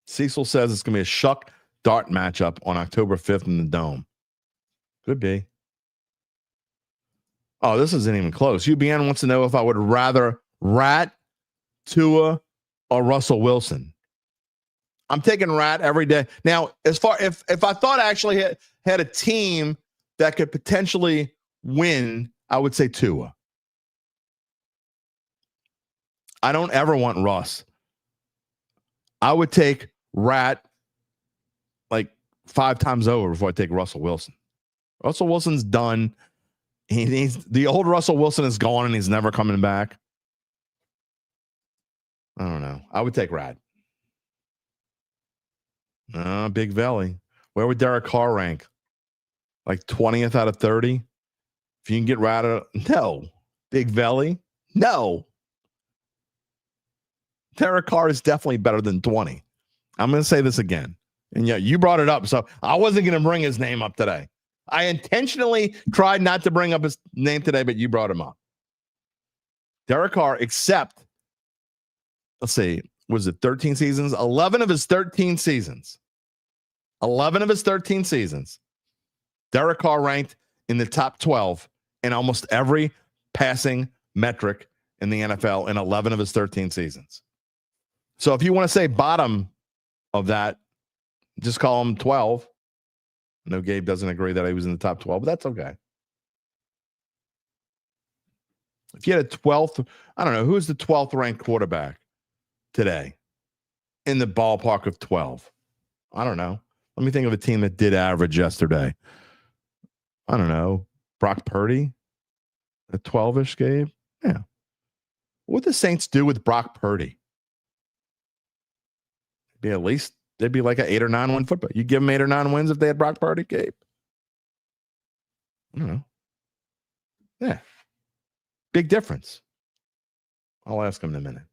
Cecil says it's going to be a Shuck Dart matchup on October 5th in the Dome. Could be. Oh, this isn't even close. UBN wants to know if I would rather Rat, Tua, or Russell Wilson. I'm taking Rat every day. Now, as far if I thought I actually had a team that could potentially win, I would say Tua. I don't ever want Russ. I would take Rat like 5 times over before I take Russell Wilson. Russell Wilson's done. He's the old Russell Wilson is gone and he's never coming back. I don't know. I would take Rat. Big Valley. Where would Derek Carr rank? like 20th out of 30. If you can get right out of, no. Big Valley, no. Derek Carr is definitely better than 20. I'm going to say this again. And yeah, you brought it up, so I wasn't going to bring his name up today. I intentionally tried not to bring up his name today, but you brought him up. Derek Carr, except, let's see, was it 13 seasons? 11 of his 13 seasons. 11 of his 13 seasons. Derek Carr ranked in the top 12 in almost every passing metric in the NFL in 11 of his 13 seasons. So if you want to say bottom of that, just call him 12. No, Gabe doesn't agree that he was in the top 12, but that's okay. If you had a 12th, I don't know, who's the 12th ranked quarterback today in the ballpark of 12? I don't know. Let me think of a team that did average yesterday. I don't know. Brock Purdy? A 12-ish, Gabe? Yeah. What would the Saints do with Brock Purdy? They'd be like an 8 or 9 win football. You give them 8 or 9 wins if they had Brock Purdy, Gabe? I don't know. Yeah. Big difference. I'll ask him in a minute.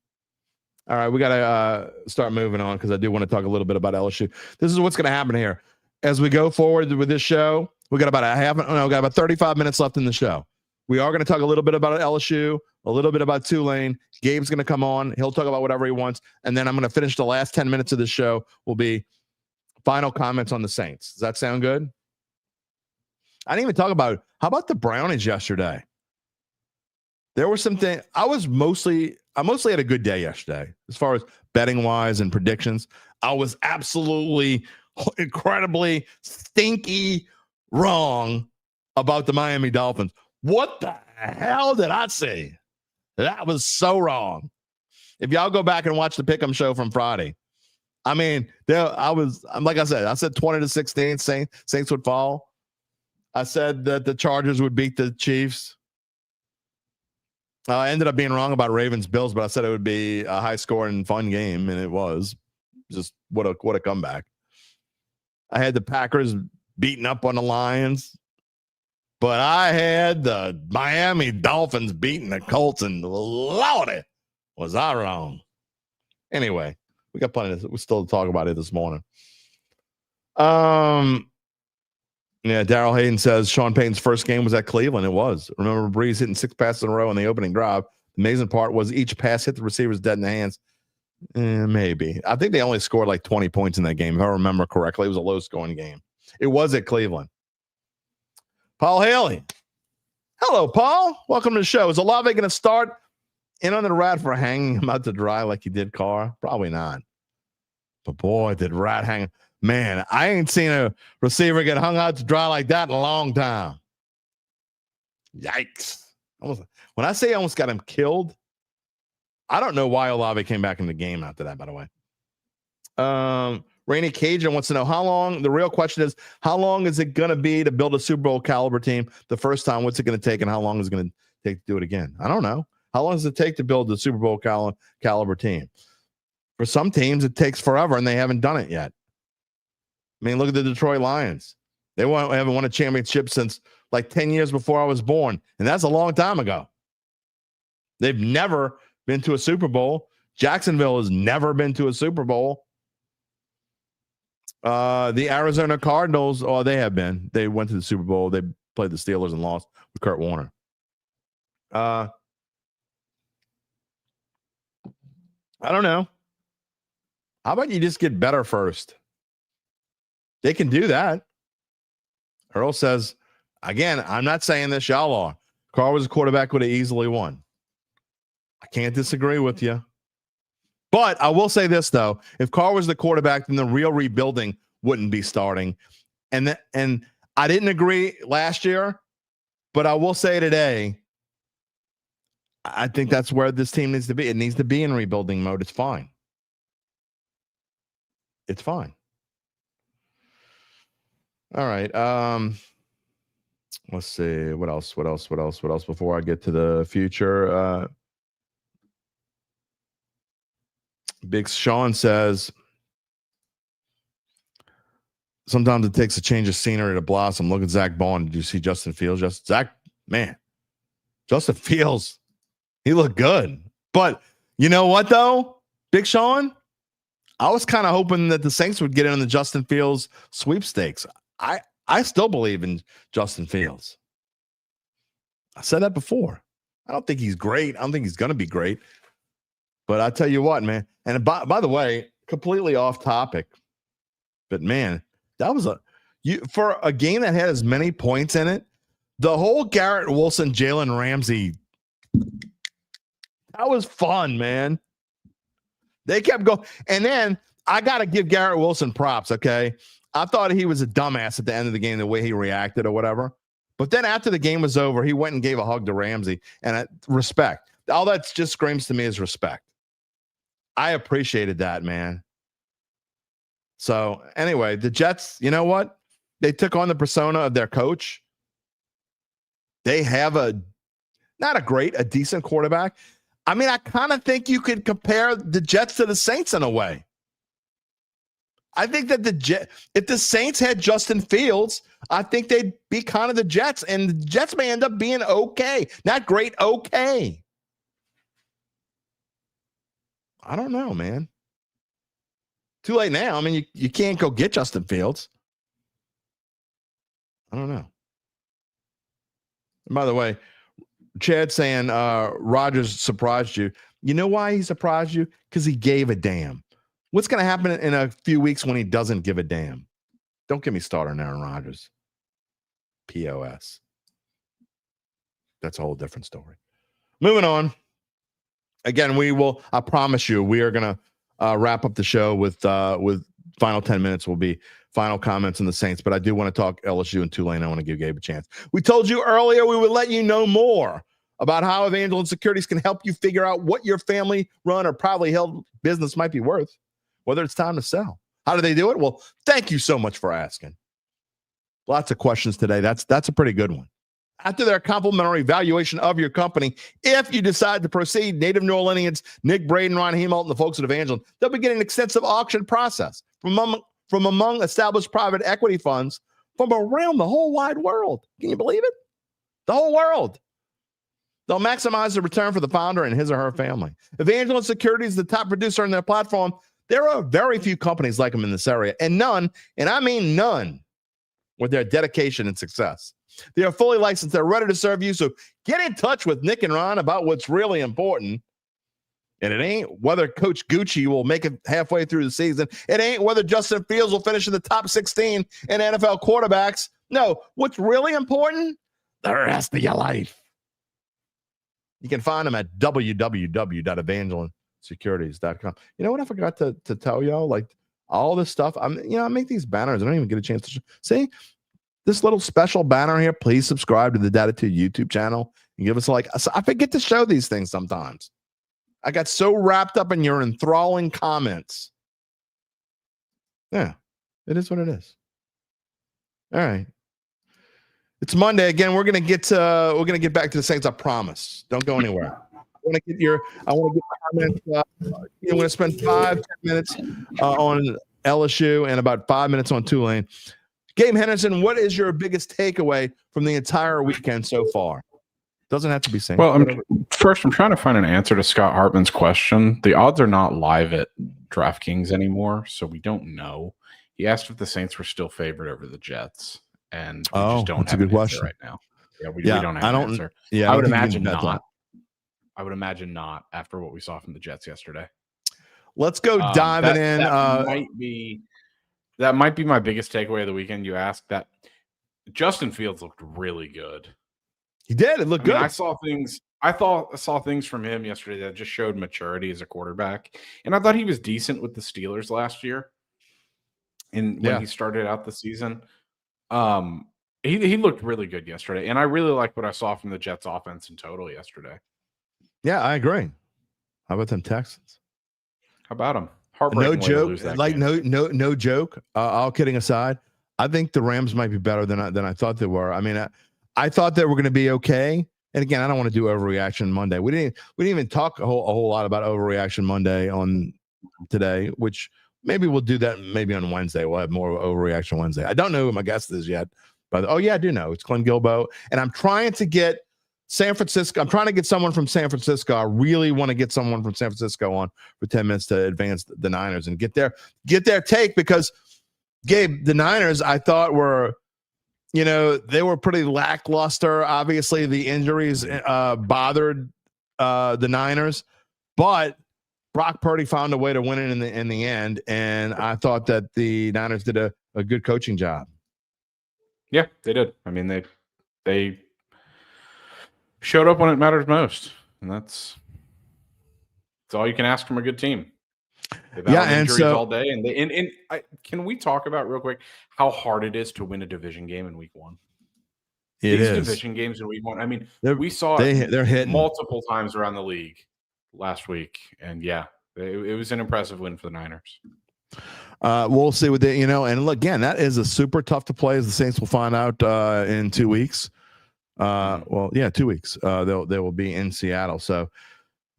All right, we got to start moving on because I do want to talk a little bit about LSU. This is what's going to happen here. As we go forward with this show, we got about 35 minutes left in the show. We are going to talk a little bit about LSU, a little bit about Tulane. Gabe's going to come on. He'll talk about whatever he wants. And then I'm going to finish the last 10 minutes of the show will be final comments on the Saints. Does that sound good? I didn't even talk about, how about the Brownies yesterday? There were some things. I mostly had a good day yesterday as far as betting wise and predictions. I was absolutely incredibly stinky wrong about the Miami Dolphins. What the hell did I say? That was so wrong. If y'all go back and watch the Pick'em show from Friday, I mean, like I said 20-16, Saints would fall. I said that the Chargers would beat the Chiefs. I ended up being wrong about Ravens-Bills, but I said it would be a high-scoring, fun game, and it was. Just what a comeback. I had the Packers beating up on the Lions, but I had the Miami Dolphins beating the Colts, and lordy, was I wrong. Anyway, we got plenty of, we still talk about it this morning. Yeah, Daryl Hayden says Sean Payton's first game was at Cleveland. It was. Remember Breeze hitting 6 passes in a row in the opening drive. The amazing part was each pass hit the receiver's dead in the hands. Maybe. I think they only scored like 20 points in that game, if I remember correctly. It was a low-scoring game. It was at Cleveland. Paul Haley. Hello, Paul. Welcome to the show. Is Olave going to start in on the rat for hanging him out to dry like he did Carr? Probably not. But boy, did Rat hang. Man, I ain't seen a receiver get hung out to dry like that in a long time. Yikes. When I say I almost got him killed, I don't know why Olave came back in the game after that, by the way. Rainy Cajun wants to know how long, the real question is, how long is it going to be to build a Super Bowl caliber team the first time? What's it going to take, and how long is it going to take to do it again? I don't know. How long does it take to build the Super Bowl caliber team? For some teams, it takes forever, and they haven't done it yet. I mean, look at the Detroit Lions. They haven't won a championship since like 10 years before I was born, and that's a long time ago. They've never been to a Super Bowl. Jacksonville has never been to a Super Bowl. The Arizona Cardinals, they have been. They went to the Super Bowl. They played the Steelers and lost with Kurt Warner. I don't know. How about you just get better first? They can do that. Earl says, again, I'm not saying this, y'all are. Carr was a quarterback, would have easily won. I can't disagree with you. But I will say this, though. If Carr was the quarterback, then the real rebuilding wouldn't be starting. And I didn't agree last year, but I will say today, I think that's where this team needs to be. It needs to be in rebuilding mode. It's fine. It's fine. All right. Let's see. What else before I get to the future? Big Sean says, sometimes it takes a change of scenery to blossom. Look at Zach Bond. Did you see Justin Fields? Justin Fields, he looked good. But you know what, though, Big Sean? I was kind of hoping that the Saints would get in on the Justin Fields sweepstakes. I still believe in Justin Fields. I said that before. I don't think he's great. I don't think he's going to be great. But I tell you what, man. And by the way, completely off topic. But, man, that was for a game that had as many points in it, the whole Garrett Wilson, Jalen Ramsey, that was fun, man. They kept going. And then I got to give Garrett Wilson props, okay? I thought he was a dumbass at the end of the game, the way he reacted or whatever. But then after the game was over, he went and gave a hug to Ramsey. And respect. All that just screams to me is respect. I appreciated that, man. So anyway, the Jets, you know what? They took on the persona of their coach. They have a decent quarterback. I mean, I kind of think you could compare the Jets to the Saints in a way. I think that if the Saints had Justin Fields, I think they'd be kind of the Jets, and the Jets may end up being okay. Not great, okay. I don't know, man. Too late now. I mean, you can't go get Justin Fields. I don't know. And by the way, Chad saying Rodgers surprised you. You know why he surprised you? Because he gave a damn. What's going to happen in a few weeks when he doesn't give a damn? Don't get me started on Aaron Rodgers. POS. That's a whole different story. Moving on. Again, I promise you, we are going to wrap up the show with final 10 minutes will be final comments on the Saints, but I do want to talk LSU and Tulane. I want to give Gabe a chance. We told you earlier we would let you know more about how Evangeline Securities can help you figure out what your family-run or privately held business might be worth, whether it's time to sell. How do they do it? Well, thank you so much for asking. Lots of questions today. That's a pretty good one. After their complimentary valuation of your company, if you decide to proceed, native New Orleanians Nick Braden, Ron Hemalt, and the folks at Evangeline, they'll begin an extensive auction process from among established private equity funds from around the whole wide world. Can you believe it? The whole world. They'll maximize the return for the founder and his or her family. Evangeline Securities is the top producer on their platform. There are very few companies like them in this area, and none, and I mean none, with their dedication and success. They are fully licensed. They're ready to serve you. So get in touch with Nick and Ron about what's really important. And it ain't whether Coach Gucci will make it halfway through the season. It ain't whether Justin Fields will finish in the top 16 in NFL quarterbacks. No, what's really important? The rest of your life. You can find them at www.evangelinesecurities.com. You know what I forgot to tell y'all? Like all this stuff. I make these banners. I don't even get a chance to see this little special banner here. Please subscribe to the Dattitude YouTube channel and give us a like. I forget to show these things sometimes. I got so wrapped up in your enthralling comments. Yeah, it is what it is. All right. It's Monday again. We're gonna get back to the Saints. I promise. Don't go anywhere. I want to get comments. I'm going to spend 5-10 minutes on LSU and about 5 minutes on Tulane. Gabe Henderson, what is your biggest takeaway from the entire weekend so far? Doesn't have to be Saints. Well, I'm trying to find an answer to Scott Hartman's question. The odds are not live at DraftKings anymore, so we don't know. He asked if the Saints were still favored over the Jets, and we just don't have an answer right now. Yeah, we don't have an answer. Yeah, I would imagine not. I would imagine not after what we saw from the Jets yesterday. Let's go diving in. That might be my biggest takeaway of the weekend. You asked that. Justin Fields looked really good. He did. It looked good. I saw things from him yesterday that just showed maturity as a quarterback. And I thought he was decent with the Steelers last year. And when he started out the season, he looked really good yesterday. And I really liked what I saw from the Jets offense in total yesterday. Yeah, I agree. How about them Texans? How about them? Heartbreaking. No joke. Like game. No joke. All kidding aside, I think the Rams might be better than I thought they were. I mean, I thought they were going to be okay. And again, I don't want to do overreaction Monday. We didn't even talk a whole lot about overreaction Monday on today, which maybe we'll do that maybe on Wednesday. We'll have more overreaction Wednesday. I don't know who my guest is yet, but I do know. It's Clint Gilbo. And I'm trying to get San Francisco. I'm trying to get someone from San Francisco. I really want to get someone from San Francisco on for 10 minutes to advance the Niners and get their take, because Gabe, the Niners, I thought were, they were pretty lackluster. Obviously, the injuries bothered the Niners, but Brock Purdy found a way to win it in the end, and I thought that the Niners did a good coaching job. Yeah, they did. I mean, they showed up when it matters most, and that's all you can ask from a good team. They've had injuries all day, and can we talk about real quick how hard it is to win a division game in week 1? These division games in week 1. I mean, we saw they're hitting multiple times around the league last week, and it was an impressive win for the Niners. We'll see what and look, again, that is a super tough to play, as the Saints will find out in 2 weeks. 2 weeks. They will be in Seattle. So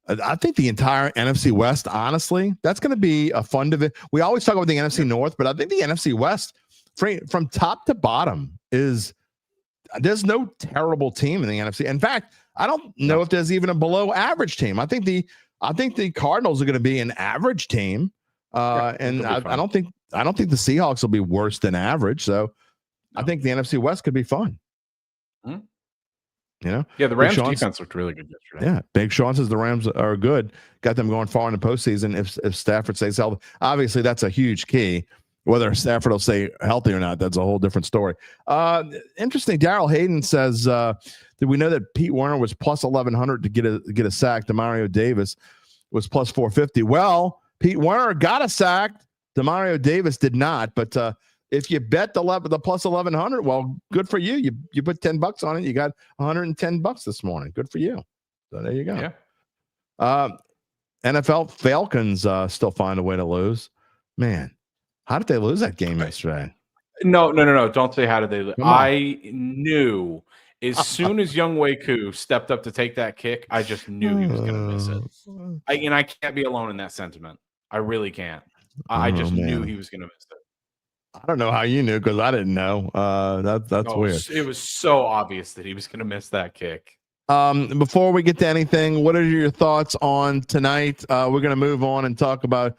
I think the entire NFC West, honestly, that's going to be a fun division. We always talk about the NFC North, but I think the NFC West, from top to bottom, there's no terrible team in the NFC. In fact, I don't know if there's even a below average team. I think the Cardinals are going to be an average team. And I don't think the Seahawks will be worse than average. So I think the NFC West could be fun. Mm-hmm. The Rams defense looked really good yesterday. Yeah, Big Sean says the Rams are good. Got them going far in the postseason if Stafford stays healthy. Obviously, that's a huge key. Whether Stafford will stay healthy or not, that's a whole different story. Interesting. Daryl Hayden says, did we know that Pete Werner was plus 1,100 to get a sack? Demario Davis was plus 450. Well, Pete Werner got a sack. Demario Davis did not. But if you bet the plus 1,100, well, good for you. You put $10 on it. You got $110 this morning. Good for you. So there you go. Yeah. NFL Falcons still find a way to lose. Man, how did they lose that game yesterday? No. Don't say how did they lose. I knew as soon as Young Wei Koo stepped up to take that kick, I just knew he was going to miss it. I can't be alone in that sentiment. I really can't. I just knew he was going to miss it. I don't know how you knew, because I didn't know. That's weird. It was so obvious that he was going to miss that kick. Before we get to anything, what are your thoughts on tonight? We're going to move on and talk about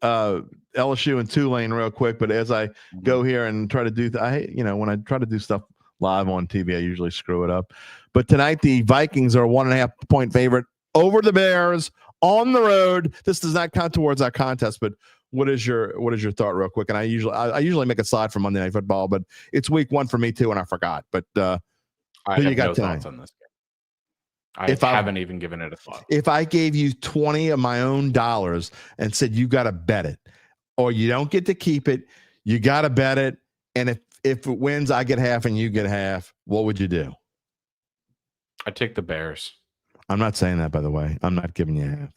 LSU and Tulane real quick. But as I go here and try to do, when I try to do stuff live on TV, I usually screw it up. But tonight, the Vikings are a 1.5 point favorite over the Bears on the road. This does not count towards our contest, but what is your thought real quick? And I usually make a slide for Monday Night Football, but it's week 1 for me too, and I forgot. But who you got tonight on this game? I haven't even given it a thought. If I gave you 20 of my own dollars and said you got to bet it, or you don't get to keep it, you got to bet it, and if it wins, I get half and you get half, what would you do? I'd take the Bears. I'm not saying that, by the way. I'm not giving you half.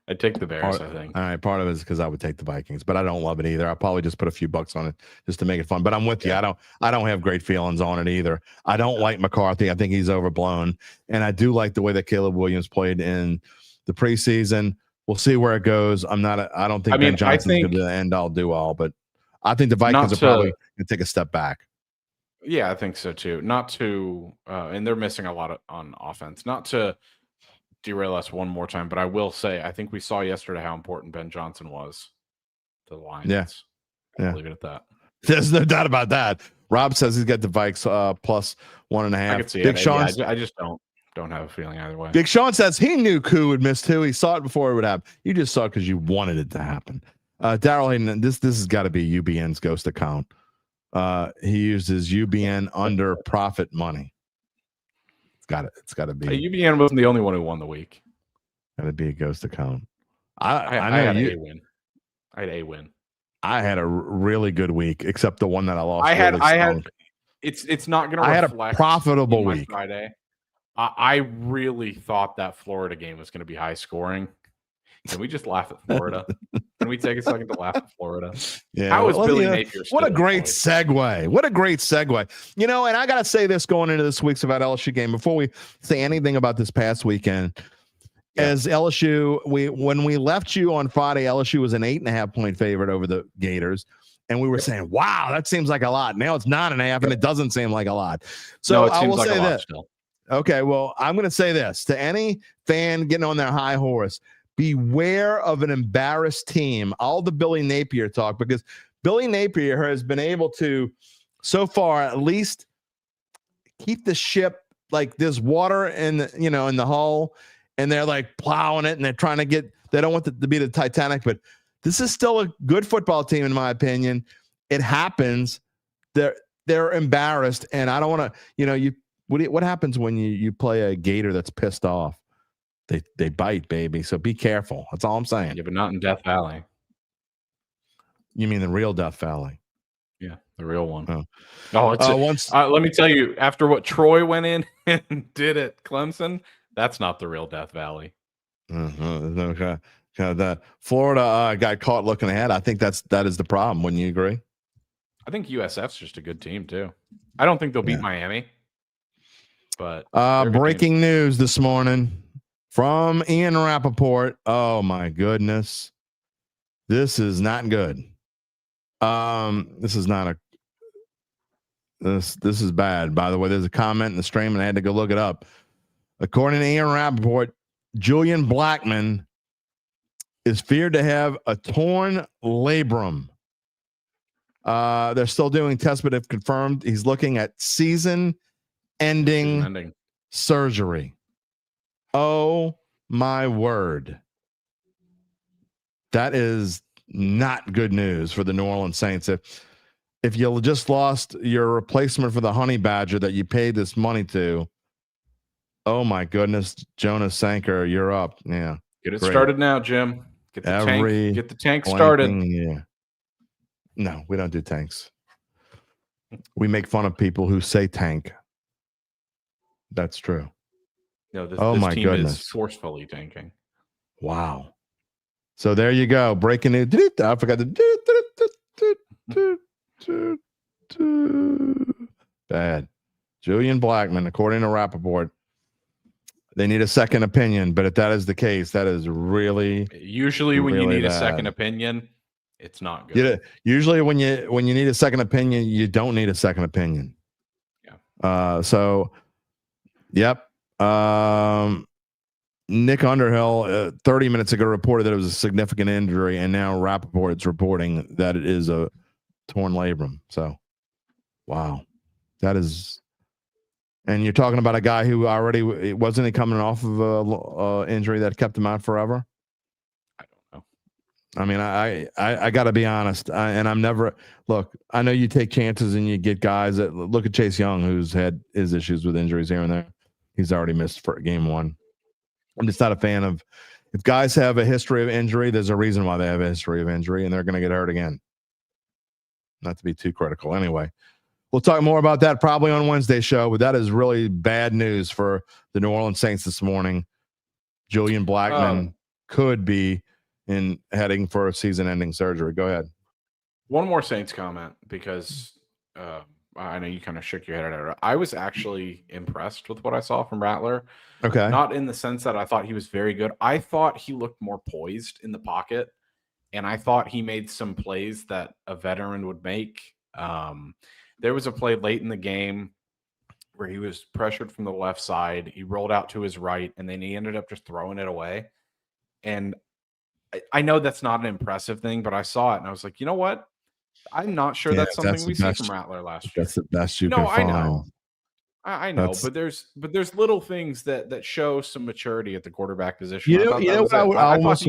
I'd take the Bears, I think. All right, part of it is because I would take the Vikings, but I don't love it either. I'll probably just put a few bucks on it just to make it fun. But I'm with you. I don't have great feelings on it either. I don't like McCarthy. I think he's overblown. And I do like the way that Caleb Williams played in the preseason. We'll see where it goes. I don't think Ben Johnson's going to be the end-all, do-all, but I think the Vikings are probably going to take a step back. Yeah, I think so too. Not to and they're missing a lot on offense. Not to derail us one more time, but I will say I think we saw yesterday how important Ben Johnson was to the Lions. Yeah. I'll leave it at that. There's no doubt about that. Rob says he's got the Vikes plus 1.5. I could see Big it. Sean, I just don't have a feeling either way. Big Sean says he knew Koo would miss too. He saw it before it would happen. You just saw it because you wanted it to happen. Daryl Hayden, this has got to be UBN's ghost account. He uses UBN under profit money. It's got to be. UBN wasn't the only one who won the week. Got to be a ghost account. I had a win. I had a win. I had a really good week, except the one that I lost. I had. It's not going to. I had a profitable week. Friday. I really thought that Florida game was going to be high scoring. Can we just laugh at Florida? Can we take a second to laugh at Florida? Yeah. How is Billy Napier? What a great segue. What a great segue. And I got to say this going into this week's about LSU game before we say anything about this past weekend. as LSU, when we left you on Friday, LSU was an 8.5-point favorite over the Gators. And we were saying, wow, that seems like a lot. Now it's 9.5, and it doesn't seem like a lot. So I will say that. Okay, well, I'm going to say this to any fan getting on their high horse: beware of an embarrassed team. All the Billy Napier talk, because Billy Napier has been able to, so far at least, keep the ship like there's water in the hull, and they're like plowing it, and they're trying to get. They don't want it to be the Titanic, but this is still a good football team, in my opinion. It happens. They're embarrassed, and I don't want to. What happens when you play a Gator that's pissed off? They bite, baby. So be careful. That's all I'm saying. Yeah, but not in Death Valley. You mean the real Death Valley? Yeah, the real one. Once. Let me tell you, after what Troy went in and did at Clemson, that's not the real Death Valley. Okay. The Florida got caught looking ahead. I think that is the problem. Wouldn't you agree? I think USF's just a good team too. I don't think they'll beat Miami, but breaking news this morning from Ian Rappaport. Oh my goodness, this is not good. This is not this is bad. By the way, there's a comment in the stream, and I had to go look it up. According to Ian Rappaport, Julian Blackmon is feared to have a torn labrum. They're still doing tests, but if confirmed, he's looking at season-ending surgery. Oh, my word. That is not good news for the New Orleans Saints. If you just lost your replacement for the honey badger that you paid this money to, oh, my goodness, Jonas Sanker, you're up. Yeah. Get it started now, Jim. Get the tank started. Yeah. No, we don't do tanks. We make fun of people who say tank. That's true. No, this my team goodness. is forcefully tanking. Wow. So there you go. Breaking news. I forgot to bad. Julian Blackmon, according to Rappaport, they need a second opinion, but if that is the case, that is really usually when you need bad. A second opinion, it's not good. Usually when you need a second opinion, you don't need a second opinion. Yeah. Yep. Nick Underhill 30 minutes ago reported that it was a significant injury, and now Rappaport is reporting that it is a torn labrum. So, wow, that is. And you're talking about a guy who already wasn't he coming off of a injury that kept him out forever? I don't know. I mean, I got to be honest, and I'm never look. I know you take chances and you get guys that look at Chase Young, who's had his issues with injuries here and there. He's already missed for game one. I'm just not a fan of if guys have a history of injury. There's a reason why they have a history of injury, and they're going to get hurt again. Not to be too critical, anyway. We'll talk more about that probably on Wednesday's show, but that is really bad news for the New Orleans Saints this morning. Julian Blackmon could be heading for a season-ending surgery. Go ahead. One more Saints comment, because I know you kind of shook your head at it. I was actually impressed with what I saw from Rattler. Okay. Not in the sense that I thought he was very good. I thought he looked more poised in the pocket, and I thought he made some plays that a veteran would make. There was a play late in the game where he was pressured from the left side. He rolled out to his right, and then he ended up just throwing it away. And I know that's not an impressive thing, but I saw it, and I was like, you know what? I'm not sure that's something we see from Rattler last year. That's the best you can find. I know, but there's little things that show some maturity at the quarterback position. You know what I would almost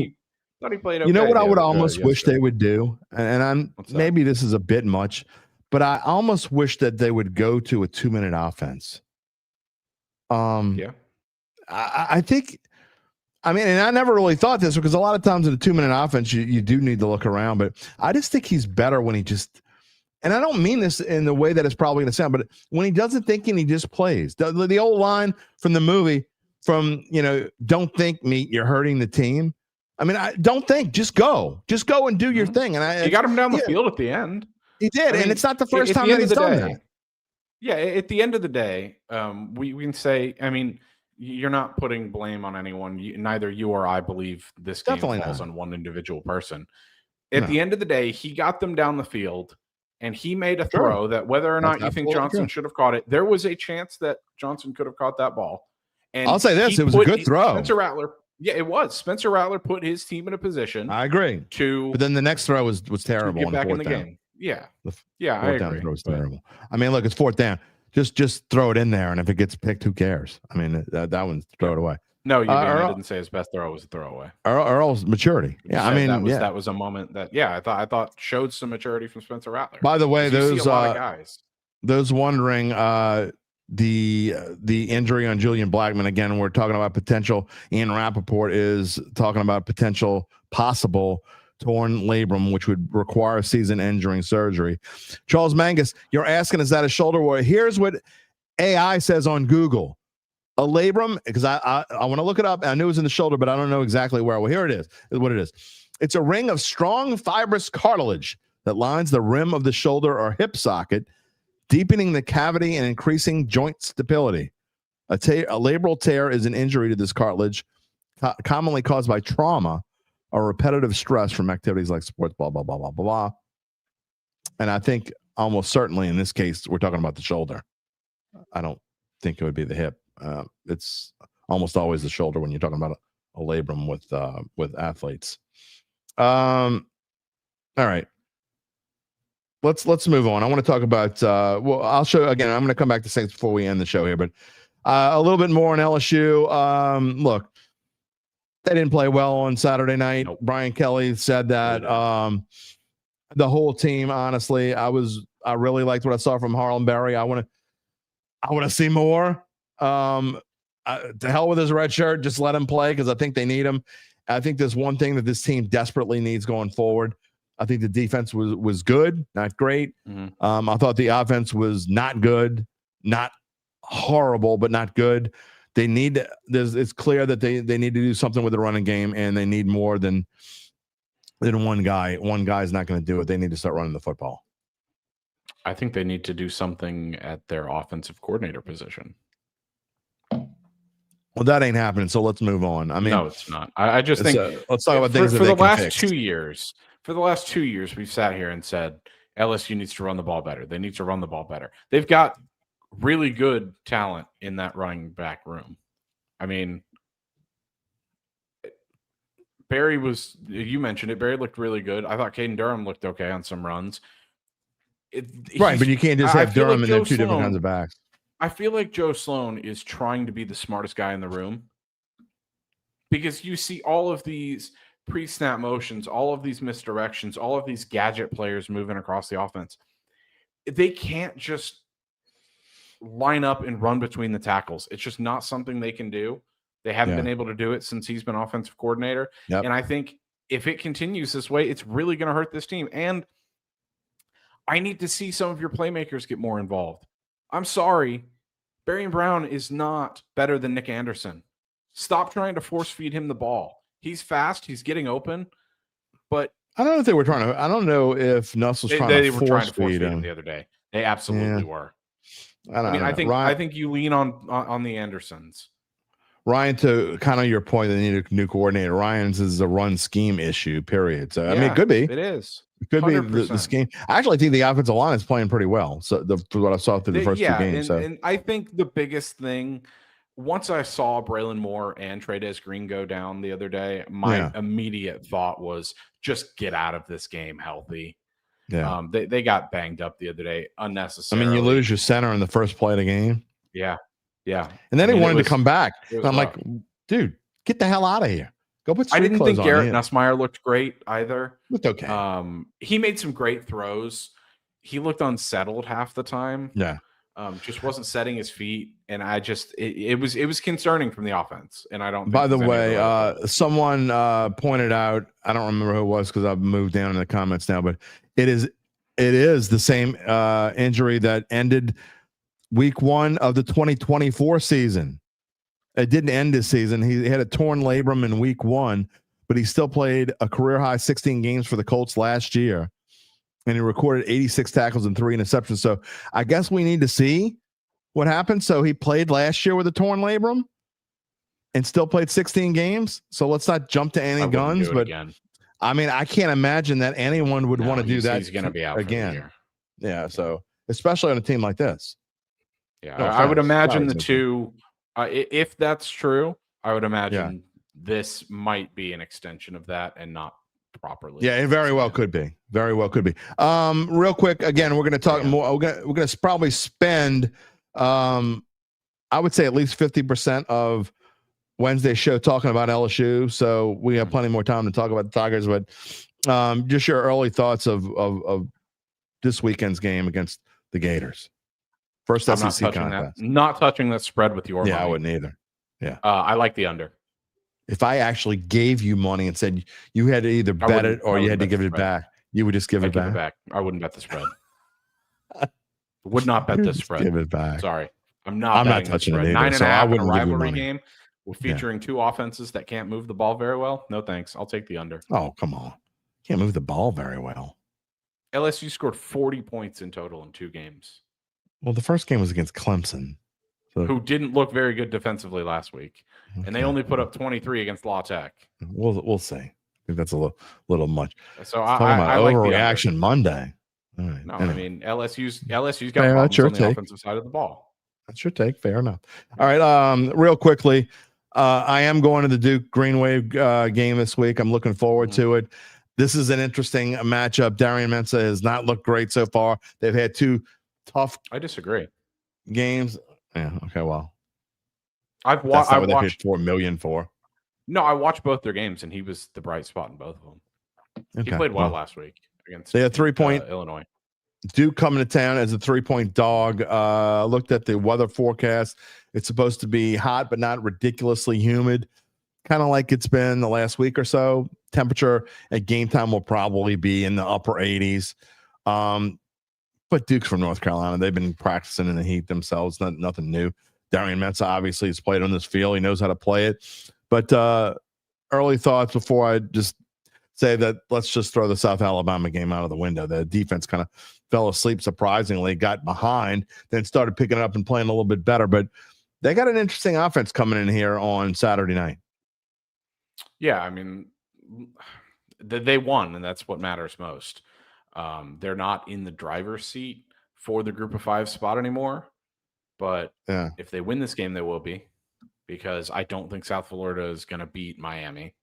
thought he played okay. You know what I would almost wish they would do, and maybe this is a bit much, but I almost wish that they would go to a 2-minute offense. Yeah, I think. I mean, and I never really thought this because a lot of times in a 2-minute offense, you do need to look around, but I just think he's better when he just. And I don't mean this in the way that it's probably going to sound, but when he doesn't think and he just plays. The old line from the movie don't think, meat, you're hurting the team. I mean, don't think, just go and do your thing. And he got him down the field at the end. He did. And it's not the first time that he's done that. Yeah. At the end of the day, we can say, I mean, you're not putting blame on anyone. Neither you or I believe this game Definitely falls not. on one individual person. At the end of the day, he got them down the field, and he made a throw that whether or not you think Johnson should have caught it, there was a chance that Johnson could have caught that ball. And I'll say this, it was a good throw. Spencer Rattler, it was. Spencer Rattler put his team in a position. I agree. But then the next throw was terrible. Get back in the game. Yeah. I agree. Down throw was terrible. I mean, look, it's fourth down. Just throw it in there, and if it gets picked, who cares? I mean, that one's throw it away. No, I didn't say his best throw was a throwaway. Earl's maturity. Yeah, I mean, that was a moment that I thought showed some maturity from Spencer Rattler. By the way, those a lot of guys. Those wondering the injury on Julian Blackmon, again, we're talking about potential. Ian Rappaport is talking about potential possible torn labrum, which would require season-ending surgery. Charles Mangus, you're asking, is that a shoulder? Well, here's what AI says on Google. A labrum, because I want to look it up. I knew it was in the shoulder, but I don't know exactly where. Well, here it is. What it is. It's a ring of strong fibrous cartilage that lines the rim of the shoulder or hip socket, deepening the cavity and increasing joint stability. A labral tear is an injury to this cartilage, commonly caused by trauma or repetitive stress from activities like sports, blah, blah, blah, blah, blah, blah. And I think almost certainly in this case, we're talking about the shoulder. I don't think it would be the hip. It's almost always the shoulder when you're talking about a labrum with athletes. All right. Let's move on. I want to talk about well, I'll show again. I'm going to come back to Saints before we end the show here, but a little bit more on LSU. Look, they didn't play well on Saturday night. Nope. Brian Kelly said that the whole team, honestly, I really liked what I saw from Harlan Berry. I want to see more. To hell with his red shirt, just let him play because I think they need him. I think there's one thing that this team desperately needs going forward. I think the defense was good, not great. Mm-hmm. I thought the offense was not good, not horrible, but not good. They need it's clear that they need to do something with the running game, and they need more than one guy. One guy's not going to do it. They need to start running the football. I think they need to do something at their offensive coordinator position. Well, that ain't happening. So let's move on. I mean, no, it's not. I just think let's talk about things for the last 2 years. For the last 2 years, we've sat here and said LSU needs to run the ball better. They need to run the ball better. They've got really good talent in that running back room. I mean, Barry you mentioned it. Barry looked really good. I thought Caden Durham looked okay on some runs. Right, but you can't just have Durham and then two different kinds of backs. I feel like Joe Sloan is trying to be the smartest guy in the room because you see all of these pre-snap motions, all of these misdirections, all of these gadget players moving across the offense. They can't just line up and run between the tackles. It's just not something they can do. They haven't been able to do it since he's been offensive coordinator. Yep. And I think if it continues this way, it's really going to hurt this team. And I need to see some of your playmakers get more involved. I'm sorry. Barry Brown is not better than Nick Anderson. Stop trying to force feed him the ball. He's fast. He's getting open. But I don't know if they were trying to. I don't know if Nuss was trying to force feed him the other day. They absolutely were. I think you lean on the Andersons. Ryan, to kind of your point, they need a new coordinator. Ryan's is a run scheme issue, period. So, I mean, it could be. It is. It could 100%. Be the scheme. I actually think the offensive line is playing pretty well. So, what I saw through the first two games. And I think the biggest thing, once I saw Braylon Moore and Trey'Dez Green go down the other day, my immediate thought was just get out of this game healthy. Yeah. They got banged up the other day unnecessarily. I mean, you lose your center in the first play of the game. Yeah. Yeah. And then he wanted to come back. And I'm like, dude, get the hell out of here. Go put street I didn't clothes think Garrett Nussmeier looked great either. Looked okay. He made some great throws. He looked unsettled half the time. Yeah. Just wasn't setting his feet. And I just it was concerning from the offense. And I don't think by the way, someone pointed out, I don't remember who it was because I've moved down in the comments now, but it is the same injury that ended week 1 of the 2024 season. It didn't end this season. He had a torn labrum in week 1, but he still played a career high 16 games for the Colts last year. And he recorded 86 tackles and 3 interceptions. So I guess we need to see what happened. So he played last year with a torn labrum. and still played 16 games. So let's not jump to any guns. But again. I mean, I can't imagine that anyone would want to do that. He's going to be out again. for the year. Yeah. So especially on a team like this. Yeah, No I would offense. imagine No, the two. If that's true, I would imagine this might be an extension of that and not properly. Yeah, it very well could be. Very well could be. Real quick, again, we're going to talk more. We're going to probably spend, I would say, at least 50% of Wednesday's show talking about LSU. So we have plenty more time to talk about the Tigers. But just your early thoughts of this weekend's game against the Gators. First SEC contest. Not touching that spread with your money. I wouldn't either. Yeah, I like the under. If I actually gave you money and said you had to either bet it or you had to give it back, you would just give it back? I wouldn't bet the spread. Would not bet the spread. Give it back. Sorry. I'm not touching it either. 9.5 in a rivalry game featuring two offenses that can't move the ball very well. No thanks. I'll take the under. Oh, come on. Can't move the ball very well. LSU scored 40 points in total in 2 games. Well, the first game was against Clemson. Who didn't look very good defensively last week. Okay. And they only put up 23 against La Tech. We'll see. I think that's a little much. So I like overreaction Monday. All right. No, anyway. I mean LSU's got problems on the offensive side of the ball. That's your take. Fair enough. All right. Real quickly, I am going to the Duke Green Wave game this week. I'm looking forward to it. This is an interesting matchup. Darian Mensah has not looked great so far. They've had 2 tough. I disagree. Games. Yeah. Okay. Well, I watched $4 million for. No, I watched both their games, and he was the bright spot in both of them. Okay. He played well last week against. They had 3-point Illinois. Duke coming to town as a 3-point dog. Looked at the weather forecast. It's supposed to be hot, but not ridiculously humid. Kind of like it's been the last week or so. Temperature at game time will probably be in the upper 80s. But Duke's from North Carolina. They've been practicing in the heat themselves. Nothing new. Darian Mensah obviously has played on this field. He knows how to play it. But early thoughts before I just say that let's just throw the South Alabama game out of the window. The defense kind of fell asleep surprisingly, got behind, then started picking it up and playing a little bit better. But they got an interesting offense coming in here on Saturday night. Yeah, I mean, they won, and that's what matters most. They're not in the driver's seat for the Group of 5 spot anymore, but if they win this game, they will be, because I don't think South Florida is going to beat Miami.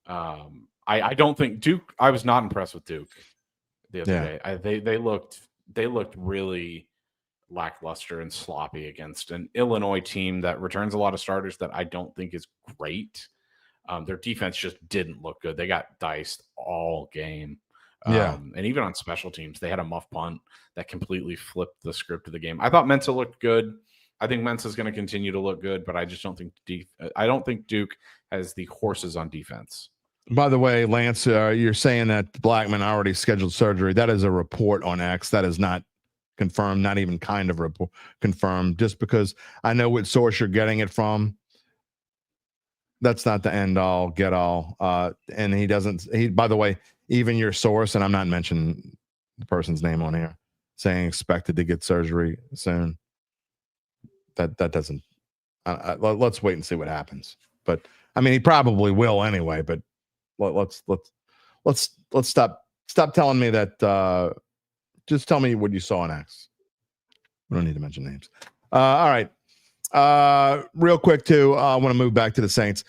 I don't think Duke. I was not impressed with Duke the other day. They looked really lackluster and sloppy against an Illinois team that returns a lot of starters that I don't think is great. Their defense just didn't look good. They got diced all game. And even on special teams, they had a muff punt that completely flipped the script of the game. I thought Mensah looked good. I think Mensah is going to continue to look good, but I just don't think Duke has the horses on defense. By the way, Lance, you're saying that Blackman already scheduled surgery. That is a report on X. That is not confirmed, not even kind of report confirmed. Just because I know what source you're getting it from, that's not the end all, get all. And he doesn't. By the way, even your source, and I'm not mentioning the person's name on here, saying expected to get surgery soon. That doesn't. Let's wait and see what happens. But I mean, he probably will anyway. But let's stop telling me that. Just tell me what you saw in X. We don't need to mention names. All right. Real quick too. I want to move back to the Saints.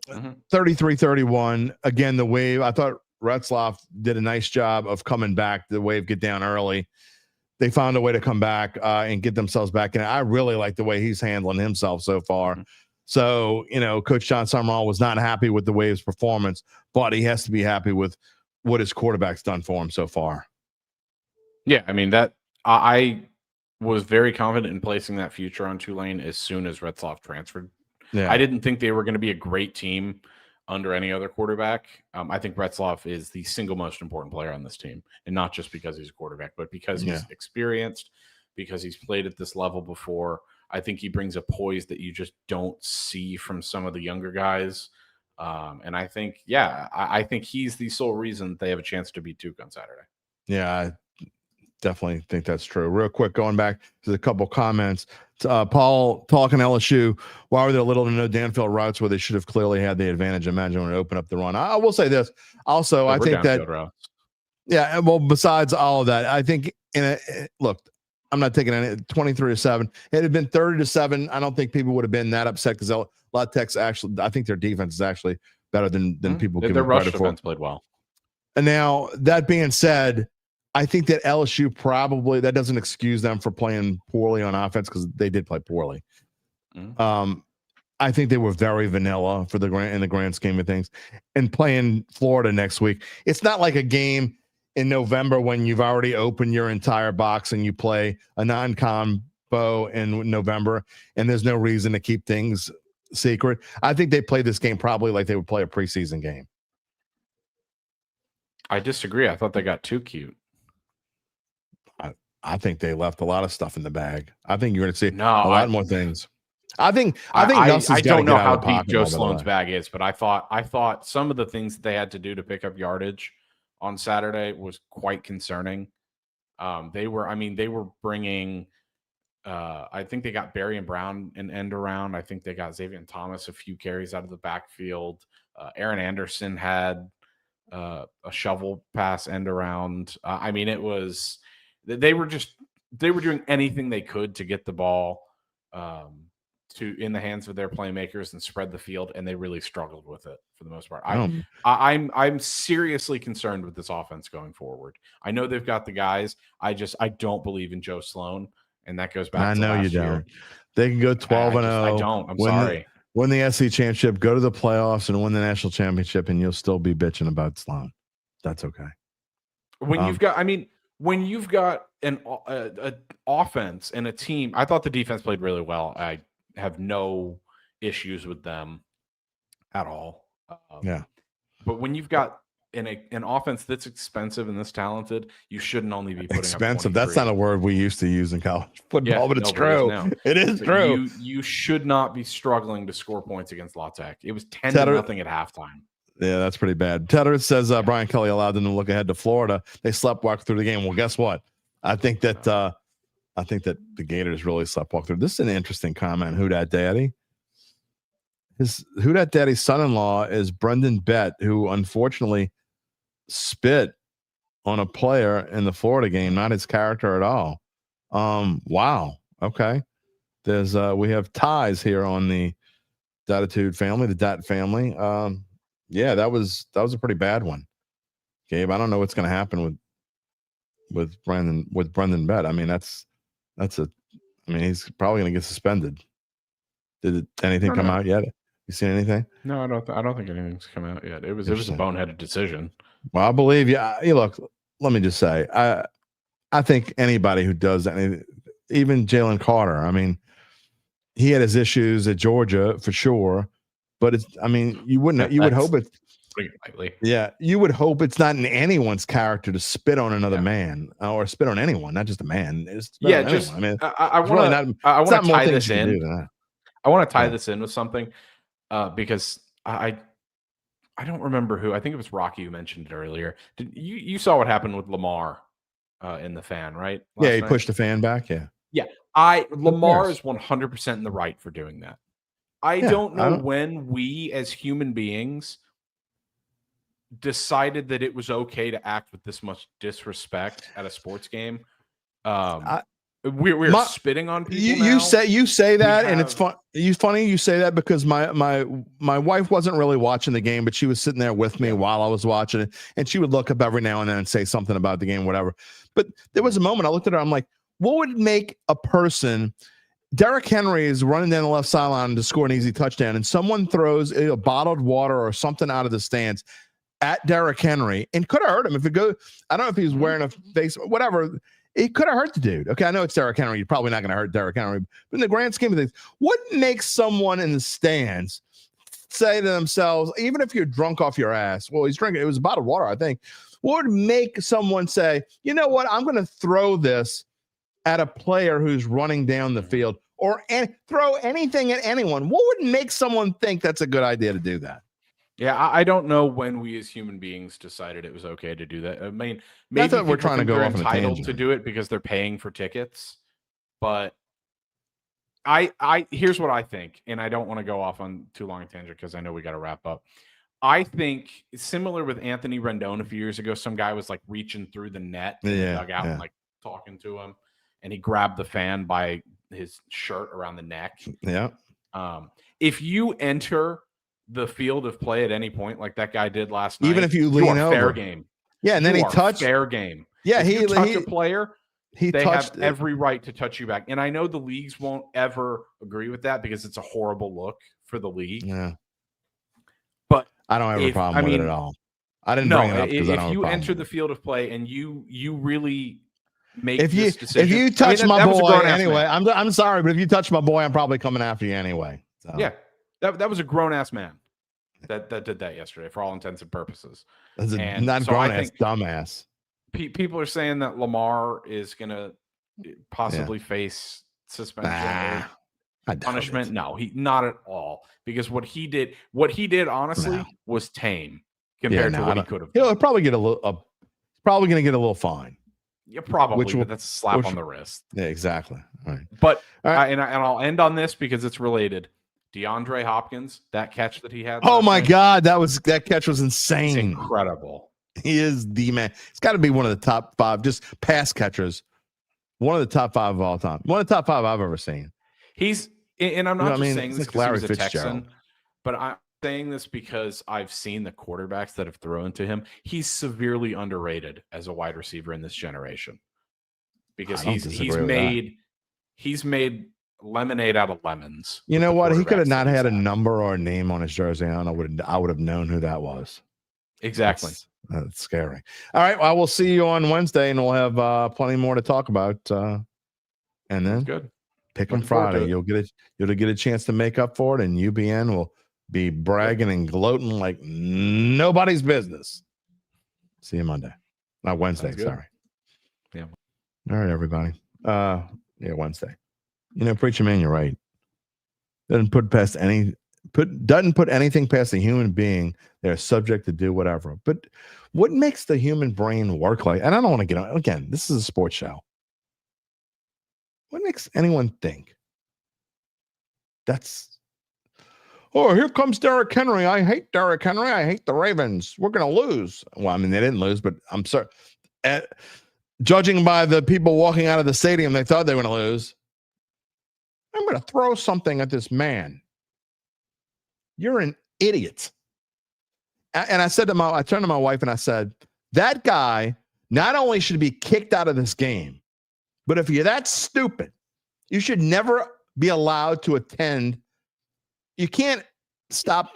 33-31. Again, the Wave. I thought Retzloff did a nice job of coming back. The Wave get down early. They found a way to come back and get themselves back. And I really like the way he's handling himself so far. So, Coach John Summerall was not happy with the Wave's performance, but he has to be happy with what his quarterback's done for him so far. Yeah, I mean, that I was very confident in placing that future on Tulane as soon as Retzloff transferred. Yeah. I didn't think they were going to be a great team under any other quarterback. I think Retzloff is the single most important player on this team, and not just because he's a quarterback, but because he's experienced, because he's played at this level before. I think he brings a poise that you just don't see from some of the younger guys. And I think, I think he's the sole reason they have a chance to beat Duke on Saturday. Yeah, Definitely think that's true. Real quick, going back to the couple comments. Paul talking LSU. Why were there little to no Danfield routes where they should have clearly had the advantage? Imagine when it opened up the run. I will say this. Also, I think that routes. Yeah, well, besides all of that, I think look, I'm not taking any 23-7. It had been 30-7. I don't think people would have been that upset because La Tech's actually, I think their defense is actually better than people give their them rush credit for. defense played well. And now that being said, I think that LSU probably, that doesn't excuse them for playing poorly on offense because they did play poorly. I think they were very vanilla in the grand scheme of things. And playing Florida next week, it's not like a game in November when you've already opened your entire box and you play a non-combo in November and there's no reason to keep things secret. I think they played this game probably like they would play a preseason game. I disagree. I thought they got too cute. I think they left a lot of stuff in the bag. I think you're going to see a lot more things. I think I don't know how deep Joe Sloan's bag is, but I thought some of the things that they had to do to pick up yardage on Saturday was quite concerning. They were bringing. I think they got Barry and Brown an end around. I think they got Xavier Thomas a few carries out of the backfield. Aaron Anderson had a shovel pass end around. It was. They were doing anything they could to get the ball in the hands of their playmakers and spread the field, and they really struggled with it for the most part. I'm seriously concerned with this offense going forward. I know they've got the guys. I don't believe in Joe Sloan, and that goes back to last year. Don't. They can go 12-0. I don't. I'm sorry. Win the SC championship, go to the playoffs, and win the national championship, and you'll still be bitching about Sloan. That's okay. When you've got an offense and a team, I thought the defense played really well. I have no issues with them at all. But when you've got an offense that's expensive and this talented, you shouldn't only be putting expensive. Up that's not a word we used to use in college football, but it's true. It is true. You should not be struggling to score points against La Tech. It was 10-0 at halftime. Yeah, that's pretty bad. Tedder says Brian Kelly allowed them to look ahead to Florida. They sleptwalked through the game. Well, guess what? I think that the Gators really sleptwalked through. This is an interesting comment. Who Dat Daddy? Who Dat Daddy's son-in-law is Brendan Bett, who unfortunately spit on a player in the Florida game, not his character at all. Wow. Okay. There's we have ties here on the Dattitude family, the Dat family. Yeah, that was a pretty bad one, Gabe. I don't know what's going to happen with Brendan Bett. I mean, he's probably going to get suspended. Did anything come out yet? You seen anything? No, I don't think anything's come out yet. It was a boneheaded decision. Well, I believe you. Look, let me just say, I think anybody who does anything, even Jalen Carter. I mean, he had his issues at Georgia for sure. But you would hope it's you would hope it's not in anyone's character to spit on another man or spit on anyone, not just a man. I want to tie this in. I want to tie this in with something because I don't remember who. I think it was Rocky who mentioned it earlier. You saw what happened with Lamar in the fan, right? He pushed the fan back. Yeah. Lamar is 100% in the right for doing that. I don't know when we as human beings decided that it was okay to act with this much disrespect at a sports game. We're spitting on people. You say that, and it's fun. Funny you say that because my wife wasn't really watching the game, but she was sitting there with me while I was watching it, and she would look up every now and then and say something about the game, whatever. But there was a moment I looked at her. I'm like, what would make a person? Derrick Henry is running down the left sideline to score an easy touchdown, and someone throws a bottled water or something out of the stands at Derrick Henry, and could have hurt him if it goes. I don't know if he was wearing a face, whatever. It could have hurt the dude. Okay, I know it's Derrick Henry. You're probably not going to hurt Derrick Henry, but in the grand scheme of things, what makes someone in the stands say to themselves, even if you're drunk off your ass? Well, he's drinking. It was a bottled water, I think. What would make someone say, you know what? I'm going to throw this at a player who's running down the field, or throw anything at anyone? What would make someone think that's a good idea to do that? Yeah, I don't know when we as human beings decided it was okay to do that. I mean, maybe that we're people trying to think go they're off on a entitled to tangent. do it because they're paying for tickets. But I here's what I think, and I don't want to go off on too long a tangent because I know we got to wrap up. I think it's similar with Anthony Rendon a few years ago. Some guy was like reaching through the net in the dugout and like talking to him, and he grabbed the fan by his shirt around the neck. Yeah. If you enter the field of play at any point, like that guy did last night, even if you lean over, fair game. Yeah, and then he touched fair game. Yeah, if you touch a player, they touched have every right to touch you back. And I know the leagues won't ever agree with that because it's a horrible look for the league. Yeah, but I don't have a problem with it at all. I didn't bring it up because I don't. If you enter the field of play and you really make this decision, if you touch my boy anyway, I'm sorry, but if you touch my boy, I'm probably coming after you anyway. So. Yeah, that was a grown ass man that did that yesterday for all intents and purposes. That's not grown ass, dumbass. People are saying that Lamar is going to possibly face suspension or punishment. No, he not at all. Because what he did honestly was tame compared to what he could have done. He'll probably get probably going to get a little fine. Yeah, probably. But that's a slap on the wrist. Yeah, exactly. All right. But and I'll end on this because it's related. DeAndre Hopkins, that catch that he had. Oh my God, that catch was insane. It's incredible. He is the man. It's got to be one of the top 5 just pass catchers. One of the top 5 of all time. One of the top 5 I've ever seen. And I'm not saying this like because Larry he's a Fitzgerald. Texan, but I'm saying this because I've seen the quarterbacks that have thrown to him. He's severely underrated as a wide receiver in this generation because he's made lemonade out of lemons. You know what? He could have not had a number or a name on his jersey. I would have known who that was. Exactly. That's scary. All right. Well, we'll see you on Wednesday, and we'll have plenty more to talk about. And then good. Pick 'em Friday. You'll get a chance to make up for it, and UBN will be bragging and gloating like nobody's business. See you Monday. Not Wednesday. Sorry. Yeah. All right, everybody. Wednesday. Preacher man, you're right. Doesn't put anything past a human being. They're subject to do whatever. But what makes the human brain work like? And I don't want to get on again. This is a sports show. What makes anyone think here comes Derrick Henry. I hate Derrick Henry. I hate the Ravens. We're going to lose. Well, I mean, they didn't lose, but I'm sorry. Judging by the people walking out of the stadium, they thought they were going to lose. I'm going to throw something at this man. You're an idiot. And I turned to my wife and I said, that guy not only should be kicked out of this game, but if you're that stupid, you should never be allowed to attend. You can't stop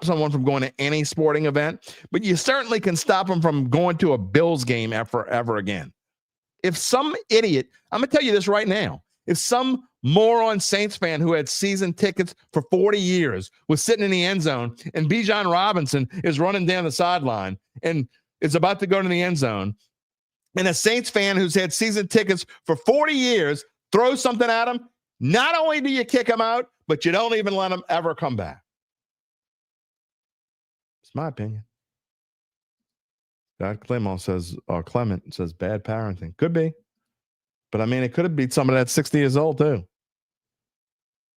someone from going to any sporting event, but you certainly can stop them from going to a Bills game ever again. If some idiot, I'm going to tell you this right now, if some moron Saints fan who had season tickets for 40 years was sitting in the end zone and Bijan Robinson is running down the sideline and is about to go to the end zone, and a Saints fan who's had season tickets for 40 years throws something at him, not only do you kick him out, but you don't even let him ever come back. It's my opinion. Clement says bad parenting. Could be. But I mean, it could have been somebody that's 60 years old too.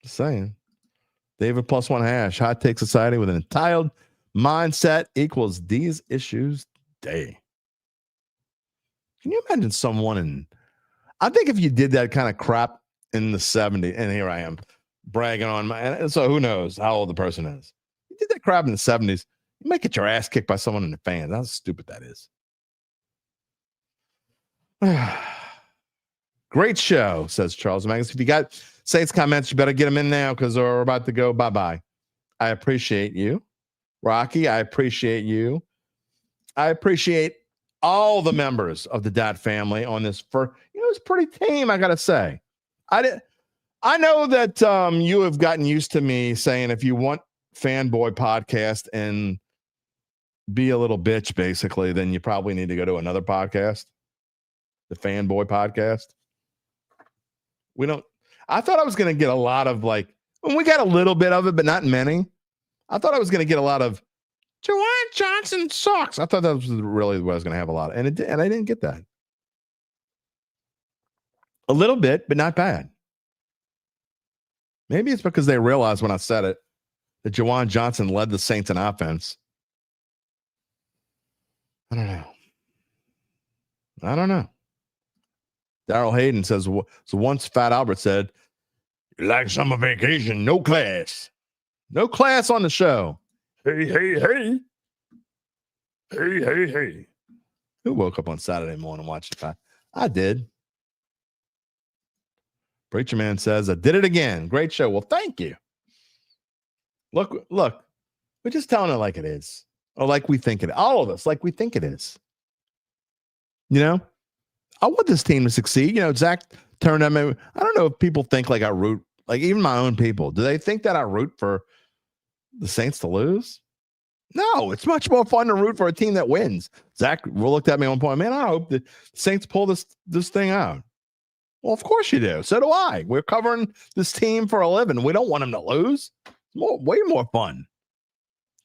Just saying. David +1 # hot take society with an entitled mindset equals these issues day. Can you imagine someone I think if you did that kind of crap in the 70s, and here I am bragging on and so who knows how old the person is. You did that crap in the 70s, you might get your ass kicked by someone in the fans. How stupid that is. Great show, says Charles Magnus. If you got Saints comments, you better get them in now because we're about to go bye-bye. I appreciate you. Rocky, I appreciate you. I appreciate all the members of the Dat family on this. It's pretty tame, I got to say. I know that you have gotten used to me saying if you want Fanboy podcast and be a little bitch, basically, then you probably need to go to another podcast, the Fanboy podcast. I thought I was going to get a lot of we got a little bit of it, but not many. I thought I was going to get a lot of Juwan Johnson sucks. I thought that was really what I was going to have a lot of, and I didn't get that. A little bit, but not bad. Maybe it's because they realized when I said it that Juwan Johnson led the Saints in offense. I don't know. Daryl Hayden says, so once Fat Albert said, like summer vacation, no class. No class on the show. Hey, hey, hey. Hey, hey, hey. Who woke up on Saturday morning and watched the I did. Preacher Man says, I did it again. Great show. Well, thank you. Look, we're just telling it like it is. Or like we think it is. All of us, like we think it is. You know? I want this team to succeed. You know, Zach turned on me. I don't know if people think like I root, like even my own people. Do they think that I root for the Saints to lose? No, it's much more fun to root for a team that wins. Zach looked at me at one point, man, I hope the Saints pull this thing out. Well, of course you do. So do I. We're covering this team for a living. We don't want them to lose. It's way more fun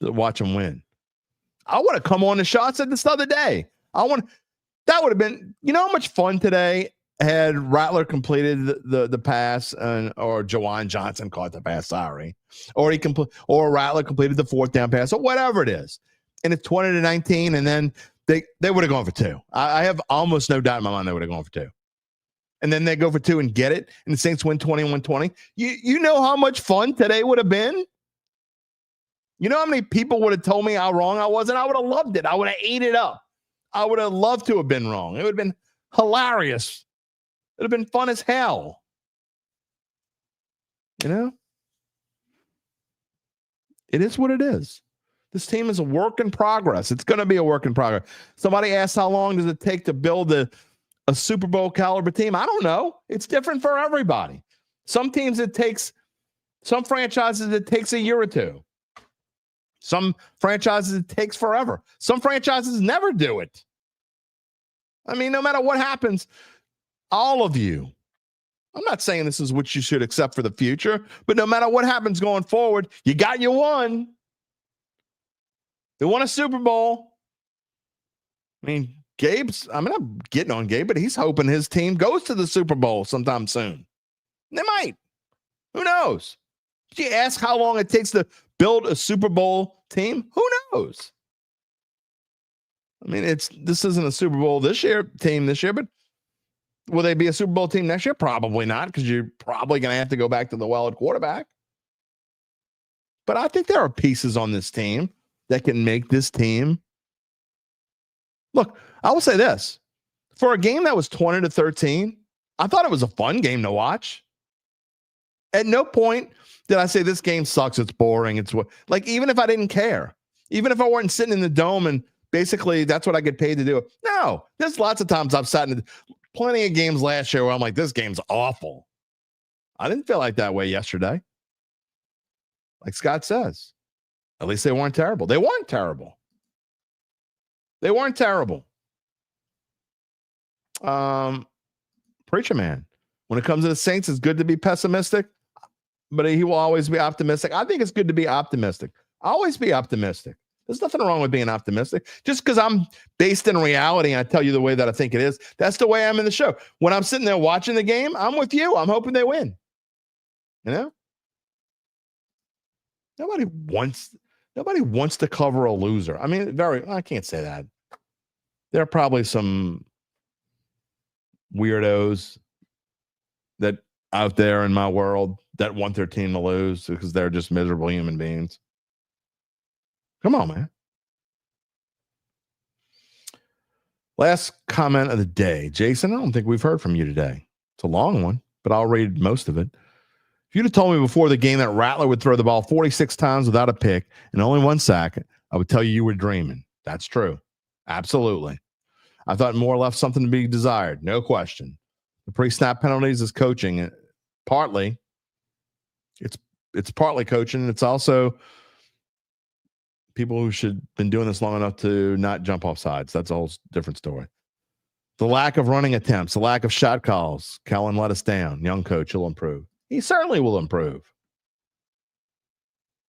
to watch them win. I want to come on the show. I said this the other day. That would have been, you know how much fun today had Rattler completed the pass or Juwan Johnson caught the pass, sorry. Or Rattler completed the fourth down pass or whatever it is. And it's 20-19, and then they would have gone for two. I have almost no doubt in my mind they would have gone for two. And then they go for two and get it, and the Saints win 21-20. You know how much fun today would have been? You know how many people would have told me how wrong I was, and I would have loved it. I would have ate it up. I would have loved to have been wrong. It would have been hilarious. It would have been fun as hell. You know? It is what it is. This team is a work in progress. It's going to be a work in progress. Somebody asked how long does it take to build a Super Bowl caliber team? I don't know. It's different for everybody. Some franchises it takes a year or two. Some franchises it takes forever. Some franchises never do it. I mean, no matter what happens, all of you, I'm not saying this is what you should accept for the future, but no matter what happens going forward, you got your one. They won a Super Bowl. I mean, I'm not getting on Gabe, but he's hoping his team goes to the Super Bowl sometime soon. They might. Who knows? Did you ask how long it takes to build a Super Bowl team? Who knows? I mean, this isn't a Super Bowl team this year, but will they be a Super Bowl team next year? Probably not, because you're probably going to have to go back to the well at quarterback. But I think there are pieces on this team that can make this team. Look, I will say this. For a game that was 20-13, I thought it was a fun game to watch. At no point did I say this game sucks, it's boring, it's what, like, even if I didn't care, even if I weren't sitting in the dome and basically that's what I get paid to do. No, there's lots of times I've sat in plenty of games last year where I'm like, this game's awful. I didn't feel like that way yesterday. Like Scott says, at least they weren't terrible. They weren't terrible. They weren't terrible. Preacher Man, when it comes to the Saints, it's good to be pessimistic, but he will always be optimistic. I think it's good to be optimistic. Always be optimistic. There's nothing wrong with being optimistic. Just because I'm based in reality and I tell you the way that I think it is, that's the way I'm in the show. When I'm sitting there watching the game, I'm with you. I'm hoping they win. You know? Nobody wants to cover a loser. I mean, I can't say that. There are probably some weirdos that out there in my world that want their team to lose because they're just miserable human beings. Come on, man. Last comment of the day. Jason, I don't think we've heard from you today. It's a long one, but I'll read most of it. If you'd have told me before the game that Rattler would throw the ball 46 times without a pick and only 1 sack, I would tell you were dreaming. That's true. Absolutely. I thought Moore left something to be desired. No question. The pre-snap penalties is coaching. Partly. It's partly coaching. It's also people who should have been doing this long enough to not jump off sides. That's a whole different story. The lack of running attempts, the lack of shot calls. Kellen let us down. Young coach, he'll improve. He certainly will improve.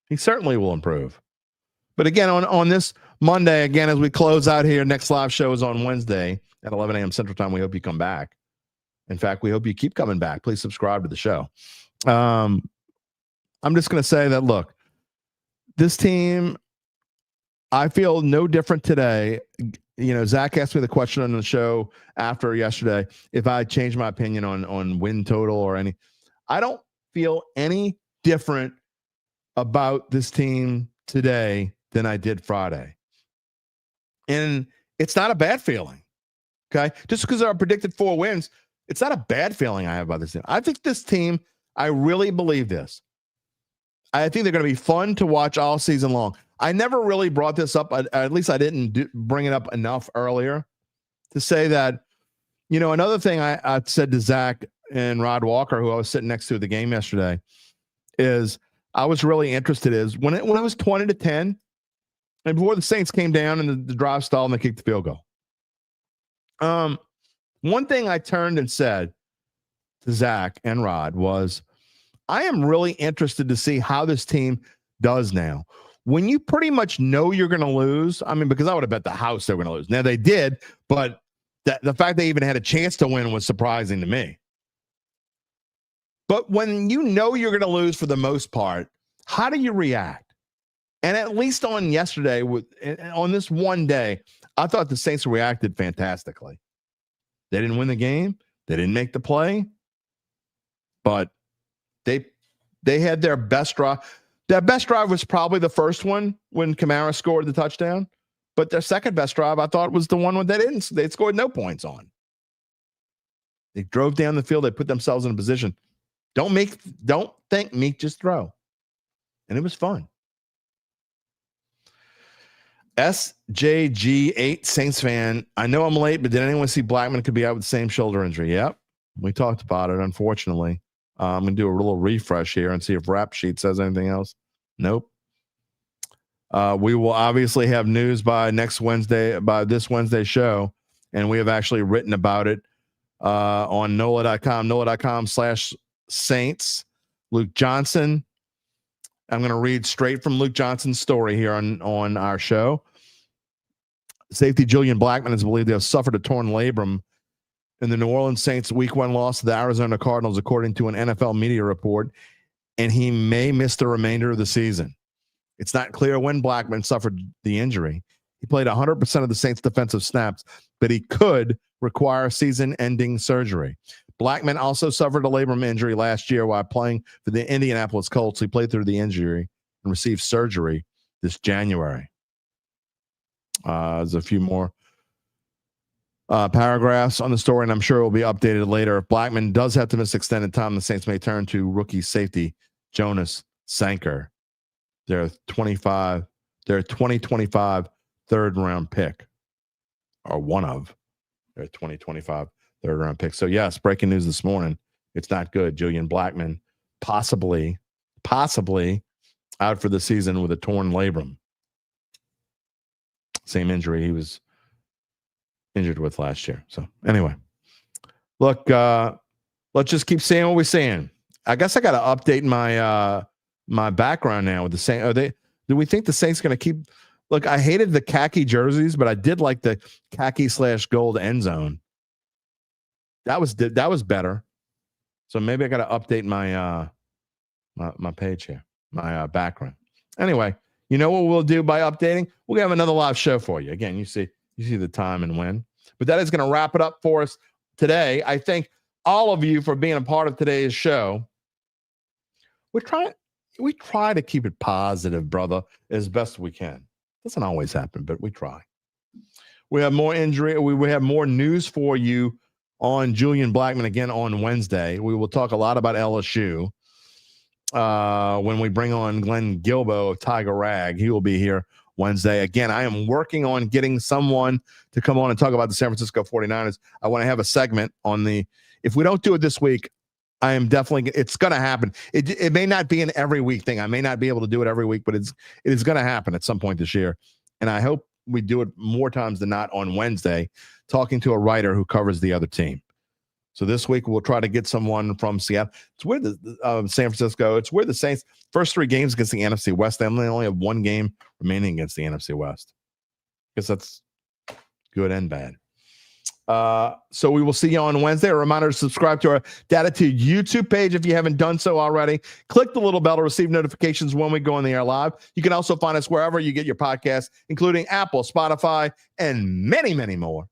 He certainly will improve. But again, on this Monday, again, as we close out here, next live show is on Wednesday at 11 a.m. Central Time. We hope you come back. In fact, we hope you keep coming back. Please subscribe to the show. I'm just going to say that, look, this team, I feel no different today. You know, Zach asked me the question on the show after yesterday if I changed my opinion on win total or any. I don't feel any different about this team today than I did Friday. And it's not a bad feeling. Okay. Just because I predicted 4 wins, it's not a bad feeling I have about this team. I think this team, I really believe this. I think they're going to be fun to watch all season long. I never really brought this up. At least I didn't bring it up enough earlier to say that, you know, another thing I said to Zach and Rod Walker, who I was sitting next to at the game yesterday, is I was really interested is when it was 20-10 and before the Saints came down and the drive stalled and they kicked the field goal. One thing I turned and said to Zach and Rod was, I am really interested to see how this team does now. When you pretty much know you're going to lose, I mean, because I would have bet the house they were going to lose. Now they did, but the fact they even had a chance to win was surprising to me. But when you know you're going to lose for the most part, how do you react? And at least on yesterday, on this one day, I thought the Saints reacted fantastically. They didn't win the game. They didn't make the play. But they had their best drive. Their best drive was probably the first one when Kamara scored the touchdown. But their second best drive, I thought, was the one when they scored no points on. They drove down the field. They put themselves in a position. Don't think Meek, just throw. And it was fun. SJG8 Saints fan. I know I'm late, but did anyone see Blackman could be out with the same shoulder injury? Yep. We talked about it, unfortunately. I'm going to do a little refresh here and see if Rap Sheet says anything else. Nope. We will obviously have news by this Wednesday show, and we have actually written about it on NOLA.com/Saints. Luke Johnson. I'm going to read straight from Luke Johnson's story here on our show. Safety Julian Blackman is believed to have suffered a torn labrum in the New Orleans Saints' Week 1 loss to the Arizona Cardinals, according to an NFL media report, and he may miss the remainder of the season. It's not clear when Blackman suffered the injury. He played 100% of the Saints' defensive snaps, but he could require season-ending surgery. Blackman also suffered a labrum injury last year while playing for the Indianapolis Colts. He played through the injury and received surgery this January. There's a few more paragraphs on the story, and I'm sure it will be updated later. If Blackman does have to miss extended time, the Saints may turn to rookie safety Jonas Sanker, their 2025 third-round pick, or one of their 2025 third-round picks. So, yes, breaking news this morning. It's not good. Julian Blackman possibly out for the season with a torn labrum. Same injury he was injured with last year. So, anyway, look, let's just keep saying what we're saying. I guess I got to update my my background now with the Saints. Do we think the Saints going to keep? Look, I hated the khaki jerseys, but I did like the khaki/gold end zone. That was better. So maybe I got to update my my page here, my background. Anyway, you know what we'll do by updating? We'll have another live show for you. Again, you see the time and when. But that is going to wrap it up for us today. I thank all of you for being a part of today's show. We try to keep it positive, brother, as best we can. Doesn't always happen, but we try. We have more injury. We have more news for you on Julian Blackman again on Wednesday. We will talk a lot about LSU when we bring on Glenn Gilbo of Tiger Rag. He will be here Wednesday. Again, I am working on getting someone to come on and talk about the San Francisco 49ers. I want to have a segment on if we don't do it this week, I am definitely, it's going to happen. It may not be an every week thing. I may not be able to do it every week, but it is going to happen at some point this year. And I hope we do it more times than not on Wednesday, talking to a writer who covers the other team. So this week we'll try to get someone from Seattle. It's where the San Francisco. It's where the Saints first 3 games against the NFC West. They only have 1 game remaining against the NFC West. I guess that's good and bad. So we will see you on Wednesday. A reminder to subscribe to our Dattitude YouTube page if you haven't done so already. Click the little bell to receive notifications when we go on the air live. You can also find us wherever you get your podcasts, including Apple, Spotify, and many, many more.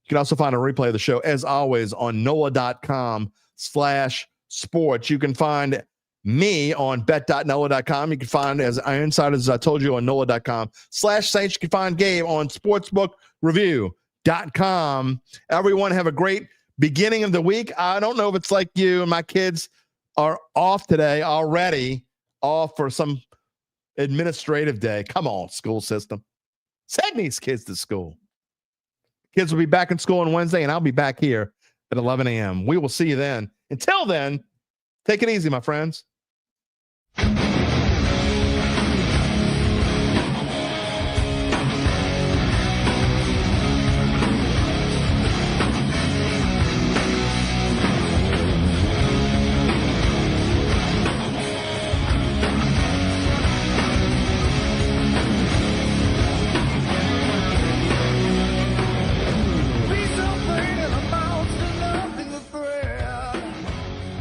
You can also find a replay of the show, as always, on NOLA.com/sports. You can find me on bet.nola.com. You can find, as Insiders, I told you, on NOLA.com/Saints. You can find Gabe on sportsbookreview.com. Everyone have a great beginning of the week. I don't know if it's like you and my kids are off today already, off for some administrative day. Come on, school system. Send these kids to school. Kids will be back in school on Wednesday, and I'll be back here at 11 a.m. We will see you then. Until then, take it easy, my friends.